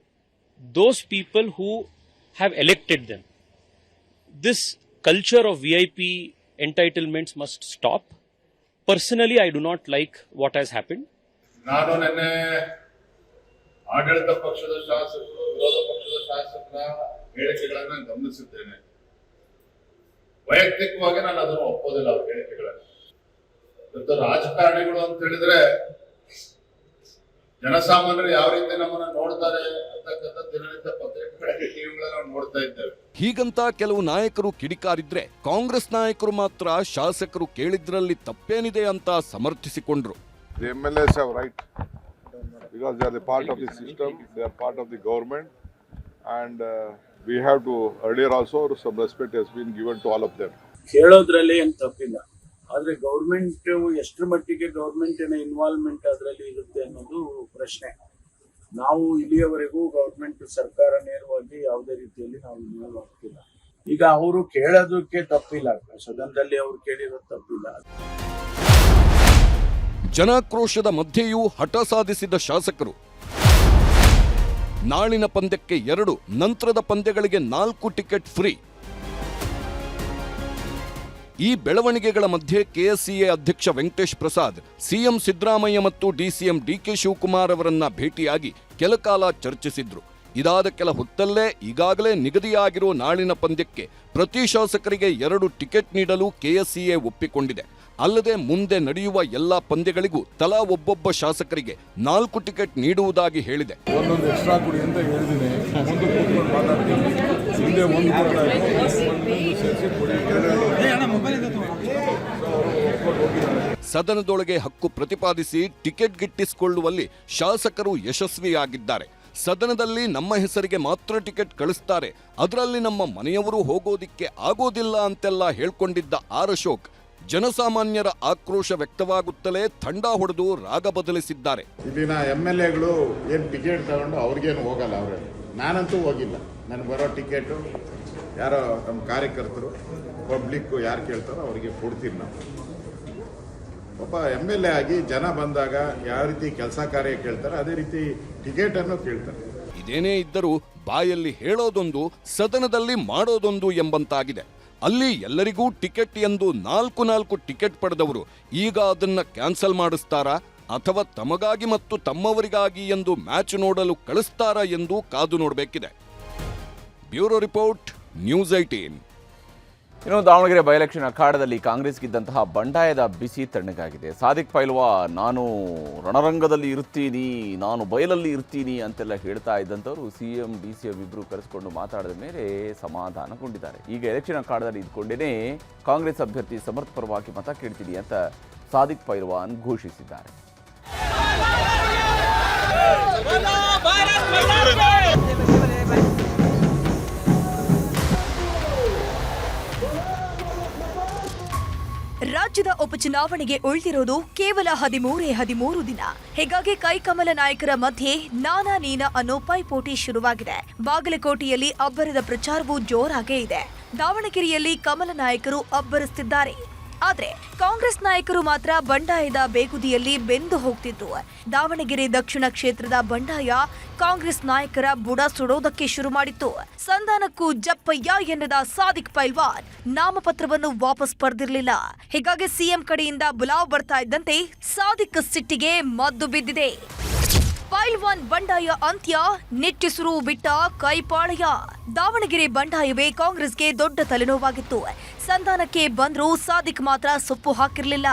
those people who have elected them. This culture of VIP entitlements must stop. Personally, I do not like what has happened. ನಾನು ನೆನ್ನೆ ಆಡಳಿತ ಪಕ್ಷದ ಶಾಸಕರು, ವಿರೋಧ ಪಕ್ಷದ ಶಾಸಕರ ಹೇಳಿಕೆಗಳನ್ನ ಗಮನಿಸಿದ್ದೇನೆ. ವೈಯಕ್ತಿಕವಾಗಿ ನಾನು ಅದನ್ನು ಒಪ್ಪೋದಿಲ್ಲ, ಅವ್ರ ಹೇಳಿಕೆಗಳನ್ನು. ಇವತ್ತು ರಾಜಕಾರಣಿಗಳು ಅಂತ ಹೇಳಿದ್ರೆ ಜನಸಾಮಾನ್ಯರು ಯಾವ ರೀತಿ ನಮ್ಮನ್ನ ನೋಡ್ತಾರೆ ಅಂತಕ್ಕಂಥ ದಿನನಿತ್ಯ ಪತ್ರಿಕೆಗಳಲ್ಲಿ, ಟಿವಿಗಳಲ್ಲಿ ನಾವು ನೋಡ್ತಾ ಇದ್ದೇವೆ. ಹೀಗಂತ ಕೆಲವು ನಾಯಕರು ಕಿಡಿಕಾರಿದ್ರೆ, ಕಾಂಗ್ರೆಸ್ ನಾಯಕರು ಮಾತ್ರ ಶಾಸಕರು ಕೇಳಿದ್ರಲ್ಲಿ ತಪ್ಪೇನಿದೆ ಅಂತ ಸಮರ್ಥಿಸಿಕೊಂಡ್ರು. The MLAs have right because they are the part of the system, they are part of the government, and we have to, earlier also some respect has been given to all of them. ಕೇಳೋದ್ರಲ್ಲಿ ಏನು ತಪ್ಪಿಲ್ಲ, ಆದ್ರೆ government ಎಷ್ಟರ ಮಟ್ಟಿಗೆ ಗೌರ್ಮೆಂಟಿನ involvement ಅದರಲ್ಲಿ ಇರುತ್ತೆ ಅನ್ನೋದು ಪ್ರಶ್ನೆ. ನಾವು ಇಲ್ಲಿಯವರೆಗೂ ಗೌರ್ಮೆಂಟ್ ಸರ್ಕಾರ ನೇರವಾಗಿ ಯಾವುದೇ ರೀತಿಯಲ್ಲಿ ನಾವು ಇನ್ವಾಲ್ವ್ ಆಗ್ತಿಲ್ಲ. ಈಗ ಅವರು ಕೇಳೋದಕ್ಕೆ ತಪ್ಪಿಲ್ಲ, ಸದನದಲ್ಲಿ ಅವರು ಕೇಳಿರೋದು ತಪ್ಪಿಲ್ಲ. ಜನಾಕ್ರೋಶದ ಮಧ್ಯೆಯೂ ಹಠ ಸಾಧಿಸಿದ ಶಾಸಕರು ನಾಳಿನ ಪಂದ್ಯಕ್ಕೆ 2, ನಂತರದ ಪಂದ್ಯಗಳಿಗೆ 4 ಟಿಕೆಟ್ ಫ್ರೀ. ಈ ಬೆಳವಣಿಗೆಗಳ ಮಧ್ಯೆ ಕೆಎಸ್ಸಿಎ ಅಧ್ಯಕ್ಷ ವೆಂಕಟೇಶ್ ಪ್ರಸಾದ್ ಸಿಎಂ ಸಿದ್ದರಾಮಯ್ಯ ಮತ್ತು ಡಿಸಿಎಂ ಡಿಕೆ ಶಿವಕುಮಾರ್ ಅವರನ್ನ ಭೇಟಿಯಾಗಿ ಕೆಲಕಾಲ ಚರ್ಚಿಸಿದ್ರು. ಇದಾದ ಕೆಲ ಹೊತ್ತಲ್ಲೇ ಈಗಾಗಲೇ ನಿಗದಿಯಾಗಿರೋ ನಾಳಿನ ಪಂದ್ಯಕ್ಕೆ ಪ್ರತಿ ಶಾಸಕರಿಗೆ 2 ಟಿಕೆಟ್ ನೀಡಲು ಕೆಎಸ್ಸಿಎ ಒಪ್ಪಿಕೊಂಡಿದೆ. ಅಲ್ಲದೆ ಮುಂದೆ ನಡೆಯುವ ಎಲ್ಲಾ ಪಂದ್ಯಗಳಿಗೂ ತಲಾ ಒಬ್ಬೊಬ್ಬ ಶಾಸಕರಿಗೆ 4 ಟಿಕೆಟ್ ನೀಡುವುದಾಗಿ ಹೇಳಿದೆ. ಒಂದೊಂದು ಎಕ್ಸ್ಟ್ರಾ ಕೊಡಿ ಅಂತ ಹೇಳಿದ್ದೀನಿ. ಮುಂದೆ ಕೂತ್ಕೊಂಡು ಮಾತಾಡ್ತೀನಿ. ಹಿಂದೆ ಒಂದು ಕೊಡ್ತಾ ಸೇರಿಸಿ ಕೊಡಿ. ಸದನದೊಳಗೆ ಹಕ್ಕು ಪ್ರತಿಪಾದಿಸಿ ಟಿಕೆಟ್ ಗಿಟ್ಟಿಸಿಕೊಳ್ಳುವಲ್ಲಿ ಶಾಸಕರು ಯಶಸ್ವಿಯಾಗಿದ್ದಾರೆ. ಸದನದಲ್ಲಿ ನಮ್ಮ ಹೆಸರಿಗೆ ಮಾತ್ರ ಟಿಕೆಟ್ ಕಳಿಸ್ತಾರೆ, ಅದರಲ್ಲಿ ನಮ್ಮ ಮನೆಯವರು ಹೋಗೋದಿಕ್ಕೆ ಆಗೋದಿಲ್ಲ ಅಂತೆಲ್ಲ ಹೇಳ್ಕೊಂಡಿದ್ದ ಆರ್ ಅಶೋಕ್ ಜನಸಾಮಾನ್ಯರ ಆಕ್ರೋಶ ವ್ಯಕ್ತವಾಗುತ್ತಲೇ ಥಂಡ ಹೊಡೆದು ರಾಗ ಬದಲಿಸಿದ್ದಾರೆ. ಇಲ್ಲಿನ MLAಗಳು ಏನು ಟಿಕೆಟ್ ತಗೊಂಡು ಅವ್ರಿಗೇನು ಹೋಗಲ್ಲ. ನಾನಂತೂ ಹೋಗಿಲ್ಲ. ನನಗೆ ಬರೋ ಟಿಕೆಟು ಯಾರೋ ನಮ್ಮ ಕಾರ್ಯಕರ್ತರು ಪಬ್ಲಿಕ್ಕು ಯಾರು ಕೇಳ್ತಾರೋ ಅವರಿಗೆ ಕೊಡ್ತೀವಿ. ನಾವು ಒಬ್ಬ MLA ಆಗಿ ಜನ ಬಂದಾಗ ಯಾವ ರೀತಿ ಕೆಲಸ ಕಾರ್ಯ ಕೇಳ್ತಾರೆ ಅದೇ ರೀತಿ ಟಿಕೆಟನ್ನು ಕೇಳ್ತಾರೆ. ಇದೇನೇ ಇದ್ದರೂ ಬಾಯಲ್ಲಿ ಹೇಳೋದೊಂದು, ಸದನದಲ್ಲಿ ಮಾಡೋದೊಂದು ಎಂಬಂತಾಗಿದೆ. ಅಲ್ಲಿ ಎಲ್ಲರಿಗೂ ಟಿಕೆಟ್ ಎಂದು 4 ಟಿಕೆಟ್ ಪಡೆದವರು ಈಗ ಅದನ್ನ ಕ್ಯಾನ್ಸಲ್ ಮಾಡಿಸ್ತಾರಾ ಅಥವಾ ತಮಗಾಗಿ ಮತ್ತು ತಮ್ಮವರಿಗಾಗಿ ಎಂದು ಮ್ಯಾಚ್ ನೋಡಲು ಕಳಿಸ್ತಾರಾ ಎಂದು ಕಾದು ನೋಡಬೇಕಿದೆ. Bureau report, news 18. ಇನ್ನು ದಾವಣಗೆರೆ ಬೈ ಎಲೆಕ್ಷನ್ ಅಖಾಡದಲ್ಲಿ ಕಾಂಗ್ರೆಸ್ಗಿದ್ದಂತಹ ಬಂಡಾಯದ ಬಿಸಿ ತಣ್ಣಗಾಗಿದೆ. ಸಾದಿಕ್ ಪೈಲ್ವಾನ್ ನಾನು ರಣರಂಗದಲ್ಲಿ ಇರ್ತೀನಿ, ನಾನು ಬಯಲಲ್ಲಿ ಇರ್ತೀನಿ ಅಂತೆಲ್ಲ ಹೇಳ್ತಾ ಇದ್ದಂಥವ್ರು ಸಿಎಂ DCM ಇಬ್ಬರು ಕರೆಸಿಕೊಂಡು ಮಾತಾಡಿದ ಮೇಲೆ ಸಮಾಧಾನಗೊಂಡಿದ್ದಾರೆ. ಈಗ ಎಲೆಕ್ಷನ್ ಅಖಾಡದಲ್ಲಿ ಇದ್ಕೊಂಡೇನೆ ಕಾಂಗ್ರೆಸ್ ಅಭ್ಯರ್ಥಿ ಸಮರ್ಥ ಪರವಾಗಿ ಮತ ಕೇಳ್ತೀನಿ ಅಂತ ಸಾದಿಕ್ ಪೈಲ್ವಾನ್ ಘೋಷಿಸಿದ್ದಾರೆ. ರಾಜ್ಯದ ಉಪಚುನಾವಣೆಗೆ ಉಳಿದಿರೋದು ಕೇವಲ 13 ದಿನ. ಹೀಗಾಗಿ ಕೈಕಮಲ ನಾಯಕರ ಮಧ್ಯೆ ನಾನಾ ನೀನ ಅನ್ನೋ ಪೈಪೋಟಿ ಶುರುವಾಗಿದೆ. ಬಾಗಲಕೋಟೆಯಲ್ಲಿ ಅಬ್ಬರದ ಪ್ರಚಾರವೂ ಜೋರಾಗೇ ಇದೆ. ದಾವಣಗೆರೆಯಲ್ಲಿ ಕಮಲ ನಾಯಕರು ಅಬ್ಬರಿಸುತ್ತಿದ್ದಾರೆ. ಆದ್ರೆ ಕಾಂಗ್ರೆಸ್ ನಾಯಕರು ಮಾತ್ರ ಬಂಡಾಯದ ಬೇಗುದಿಯಲ್ಲಿ ಬೆಂದು ಹೋಗ್ತಿದ್ರು. ದಾವಣಗೆರೆ ದಕ್ಷಿಣ ಕ್ಷೇತ್ರದ ಬಂಡಾಯ ಕಾಂಗ್ರೆಸ್ ನಾಯಕರ ಬುಡ ಸುಡೋದಕ್ಕೆ ಶುರು ಮಾಡಿತ್ತು. ಸಂಧಾನಕ್ಕೂ ಜಪ್ಪಯ್ಯ ಎನ್ನದ ಸಾದಿಕ್ ಪೈಲ್ವಾನ್ ನಾಮಪತ್ರವನ್ನು ವಾಪಸ್ ಪಡೆದಿರಲಿಲ್ಲ. ಹೀಗಾಗಿ ಸಿಎಂ ಕಡೆಯಿಂದ ಬುಲಾವ್ ಬರ್ತಾ ಇದ್ದಂತೆ ಸಾದಿಕ್ ಸಿಟ್ಟಿಗೆ ಮದ್ದು ಬಿದ್ದಿದೆ. ಪೈಲ್ವಾನ್ ಬಂಡಾಯ ಅಂತ್ಯ, ನಿಟ್ಟುಸಿರು ಬಿಟ್ಟ ಕೈಪಾಳಯ. ದಾವಣಗೆರೆ ಬಂಡಾಯವೇ ಕಾಂಗ್ರೆಸ್ಗೆ ದೊಡ್ಡ ತಲೆನೋವಾಗಿತ್ತು. ಸಂಧಾನಕ್ಕೆ ಬಂದ್ರೂ ಸಾದಿಕ್ ಮಾತ್ರ ಸೊಪ್ಪು ಹಾಕಿರಲಿಲ್ಲ.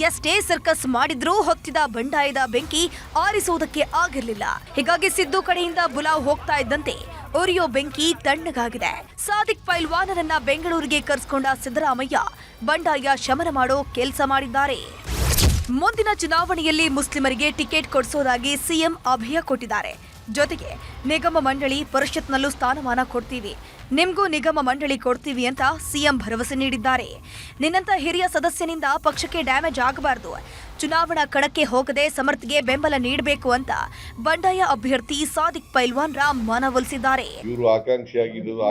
ಎಷ್ಟೇ ಸರ್ಕಸ್ ಮಾಡಿದ್ರೂ ಹೊತ್ತಿದ ಬಂಡಾಯದ ಬೆಂಕಿ ಆರಿಸುವುದಕ್ಕೆ ಆಗಿರಲಿಲ್ಲ. ಹೀಗಾಗಿ ಸಿದ್ದು ಕಡೆಯಿಂದ ಬುಲಾವ್ ಹೋಗ್ತಾ ಇದ್ದಂತೆ ಉರಿಯೋ ಬೆಂಕಿ ತಣ್ಣಗಾಗಿದೆ. ಸಾದಿಕ್ ಪೈಲ್ವಾನರನ್ನ ಬೆಂಗಳೂರಿಗೆ ಕರೆಸಿಕೊಂಡ ಸಿದ್ದರಾಮಯ್ಯ ಬಂಡಾಯ ಶಮನ ಮಾಡೋ ಕೆಲಸ ಮಾಡಿದ್ದಾರೆ. ಮುಂದಿನ ಚುನಾವಣೆಯಲ್ಲಿ ಮುಸ್ಲಿಮರಿಗೆ ಟಿಕೆಟ್ ಕೊಡಿಸೋದಾಗಿ ಸಿಎಂ ಅಭಯ ಕೊಟ್ಟಿದ್ದಾರೆ. ಜೊತೆಗೆ ನಿಗಮ ಮಂಡಳಿ ಪರಿಷತ್ನಲ್ಲೂ ಸ್ಥಾನಮಾನ ಕೊಡ್ತೀವಿ, ನಿಮ್ಗೂ ನಿಗಮ ಮಂಡಳಿ ಕೊಡ್ತೀವಿ ಅಂತ ಸಿಎಂ ಭರವಸೆ ನೀಡಿದ್ದಾರೆ. ನಿನ್ನಂತ ಹಿರಿಯ ಸದಸ್ಯನಿಂದ ಪಕ್ಷಕ್ಕೆ ಡ್ಯಾಮೇಜ್ ಆಗಬಾರದು, ಚುನಾವಣಾ ಕಣಕ್ಕೆ ಹೋಗದೆ ಸಮರ್ಥ್ಗೆ ಬೆಂಬಲ ನೀಡಬೇಕು ಅಂತ ಬಂಡಾಯ ಅಭ್ಯರ್ಥಿ ಸಾದಿಕ್ ಪೈಲ್ವಾನ್ ಮನವೊಲಿಸಿದ್ದಾರೆ. ಇವರು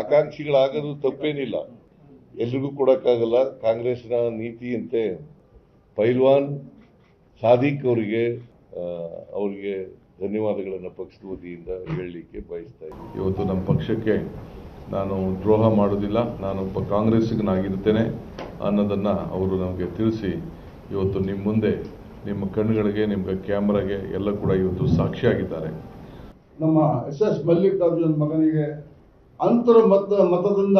ಆಕಾಂಕ್ಷಿಗಳಾಗೋದು ತಪ್ಪೇನಿಲ್ಲ, ಎಲ್ರಿಗೂ ಕೊಡಕ್ಕಾಗಲ್ಲ. ಕಾಂಗ್ರೆಸ್ನ ನೀತಿಯಂತೆ ಪೈಲ್ವಾನ್ ಸಾದಿಕ್ ಅವರಿಗೆ ಧನ್ಯವಾದಗಳನ್ನು ಪಕ್ಷದ ವತಿಯಿಂದ ಹೇಳಲಿಕ್ಕೆ ಬಯಸ್ತಾ ಇದ್ದೀನಿ. ಇವತ್ತು ನಮ್ಮ ಪಕ್ಷಕ್ಕೆ ನಾನು ದ್ರೋಹ ಮಾಡೋದಿಲ್ಲ, ನಾನು ಕಾಂಗ್ರೆಸ್ಸಿಗನಾಗಿರ್ತೇನೆ ಅನ್ನೋದನ್ನು ಅವರು ನಮಗೆ ತಿಳಿಸಿ ಇವತ್ತು ನಿಮ್ಮ ಮುಂದೆ, ನಿಮ್ಮ ಕಣ್ಣುಗಳಿಗೆ, ನಿಮ್ಮ ಕ್ಯಾಮ್ರಾಗೆ ಎಲ್ಲ ಕೂಡ ಇವತ್ತು ಸಾಕ್ಷಿಯಾಗಿದ್ದಾರೆ. ನಮ್ಮ SS ಮಲ್ಲಿಕಾರ್ಜುನ್ ಮಗನಿಗೆ ಅಂತರ ಮತದಿಂದ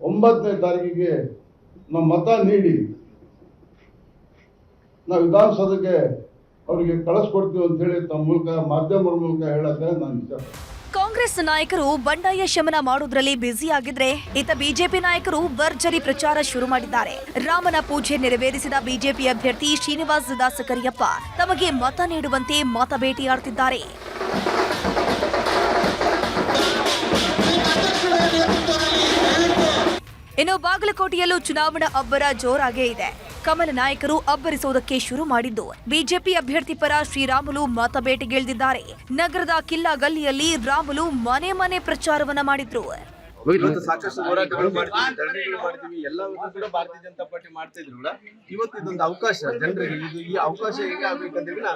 9ನೇ ತಾರೀಕಿಗೆ ನಮ್ಮ ಮತ ನೀಡಿ ನಾವು ವಿಧಾನಸೌಧಕ್ಕೆ ಅವರಿಗೆ ಕಳಿಸ್ಕೊಡ್ತೀವಿ ಅಂತ ಹೇಳಿ ತಮ್ಮ ಮೂಲಕ, ಮಾಧ್ಯಮದ ಮೂಲಕ ಹೇಳಕ್ಕೆ ನಾನು ಇಷ್ಟ. ಕಾಂಗ್ರೆಸ್ ನಾಯಕರು ಬಂಡಾಯ ಶಮನ ಮಾಡೋದ್ರಲ್ಲಿ ಬ್ಯುಸಿ ಆಗಿದ್ರೆ, ಇತ್ತ ಬಿಜೆಪಿ ನಾಯಕರು ಭರ್ಜರಿ ಪ್ರಚಾರ ಶುರು ಮಾಡಿದ್ದಾರೆ. ರಾಮನ ಪೂಜೆ ನೆರವೇರಿಸಿದ ಬಿಜೆಪಿ ಅಭ್ಯರ್ಥಿ ಶ್ರೀನಿವಾಸ್ ದಾಸಕರಿಯಪ್ಪ ತಮಗೆ ಮತ ನೀಡುವಂತೆ ಮತ ಭೇಟಿಯಾಡ್ತಿದ್ದಾರೆ. ಇನ್ನು ಬಾಗಲಕೋಟೆಯಲ್ಲೂ ಚುನಾವಣಾ ಅಬ್ಬರ ಜೋರಾಗೇ ಇದೆ. ಕಮಲ ನಾಯಕರು ಅಬ್ಬರಿಸುವುದಕ್ಕೆ ಶುರು ಮಾಡಿದ್ದು ಬಿಜೆಪಿ ಅಭ್ಯರ್ಥಿ ಪರ ಶ್ರೀರಾಮುಲು ಮತ ಬೇಟೆಗಿಳಿದಿದ್ದಾರೆ. ನಗರದ ಕಿಲ್ಲಾ ಗಲ್ಲಿಯಲ್ಲಿ ರಾಮುಲು ಮನೆ ಪ್ರಚಾರವನ್ನ ಮಾಡಿದ್ರು. ಇವತ್ತು ಸಾಕಷ್ಟು ಹೋರಾಟಗಳು ಮಾಡ್ತೀವಿ, ಧರಣಿಗಳು ಮಾಡ್ತೀವಿ, ಎಲ್ಲವನ್ನೂ ಕೂಡ ಭಾರತೀಯ ಜನತಾ ಪಾರ್ಟಿ ಮಾಡ್ತಾ ಇದ್ರು ಕೂಡ ಇವತ್ತು ಇದೊಂದು ಅವಕಾಶ ಜನರಿಗೆ. ಈ ಅವಕಾಶ ಹೇಗೆ ಆಗ್ಬೇಕಂದ್ರಿಗಿನ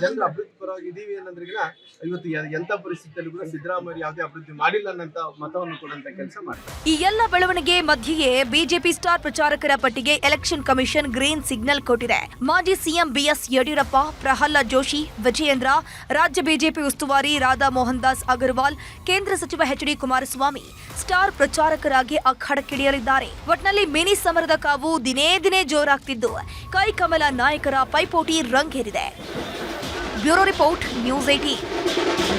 ಜನರು ಅಭಿವೃದ್ಧಿ ಪರವಾಗಿ ಇದೀವಿ ಅನ್ನೋದ್ರಿಗಿನ ಇವತ್ತು ಎಂತ ಪರಿಸ್ಥಿತಿಯಲ್ಲಿ ಕೂಡ ಸಿದ್ದರಾಮಯ್ಯ ಯಾವುದೇ ಅಭಿವೃದ್ಧಿ ಮಾಡಿಲ್ಲ ಅನ್ನಂತ ಮತವನ್ನು ಕೊಡುವಂತ ಕೆಲಸ ಮಾಡ್ತಾರೆ. ಈ ಎಲ್ಲ ಬೆಳವಣಿಗೆ ಮಧ್ಯೆಯೇ ಬಿಜೆಪಿ ಸ್ಟಾರ್ ಪ್ರಚಾರಕರ ಪಟ್ಟಿಗೆ ಎಲೆಕ್ಷನ್ ಕಮಿಷನ್ ಗ್ರೀನ್ ಸಿಗ್ನಲ್ ಕೊಟ್ಟಿದೆ. ಮಾಜಿ ಸಿಎಂ ಬಿಎಸ್ ಯಡಿಯೂರಪ್ಪ, ಪ್ರಹ್ಲಾದ್ ಜೋಶಿ, ವಿಜಯೇಂದ್ರ, ರಾಜ್ಯ ಬಿಜೆಪಿ ಉಸ್ತುವಾರಿ ರಾಧಾ ಮೋಹನ್ ದಾಸ್ ಅಗರ್ವಾಲ್, ಕೇಂದ್ರ ಸಚಿವ ಎಚ್.ಡಿ. ಕುಮಾರಸ್ವಾಮಿ ಸ್ಟಾರ್ ಪ್ರಚಾರಕರಾಗಿ ಅಖಾಡಕ್ಕಿಳಿಯಲಿದ್ದಾರೆ. ಒಟ್ನಲ್ಲಿ ಮಿನಿ ಸಮರದ ಕಾವು ದಿನೇ ದಿನೇ ಜೋರಾಗ್ತಿದ್ದು ಕೈಕಮಲ ನಾಯಕರ ಪೈಪೋಟಿ ರಂಗೇರಿದೆ. Bureau report, news 18.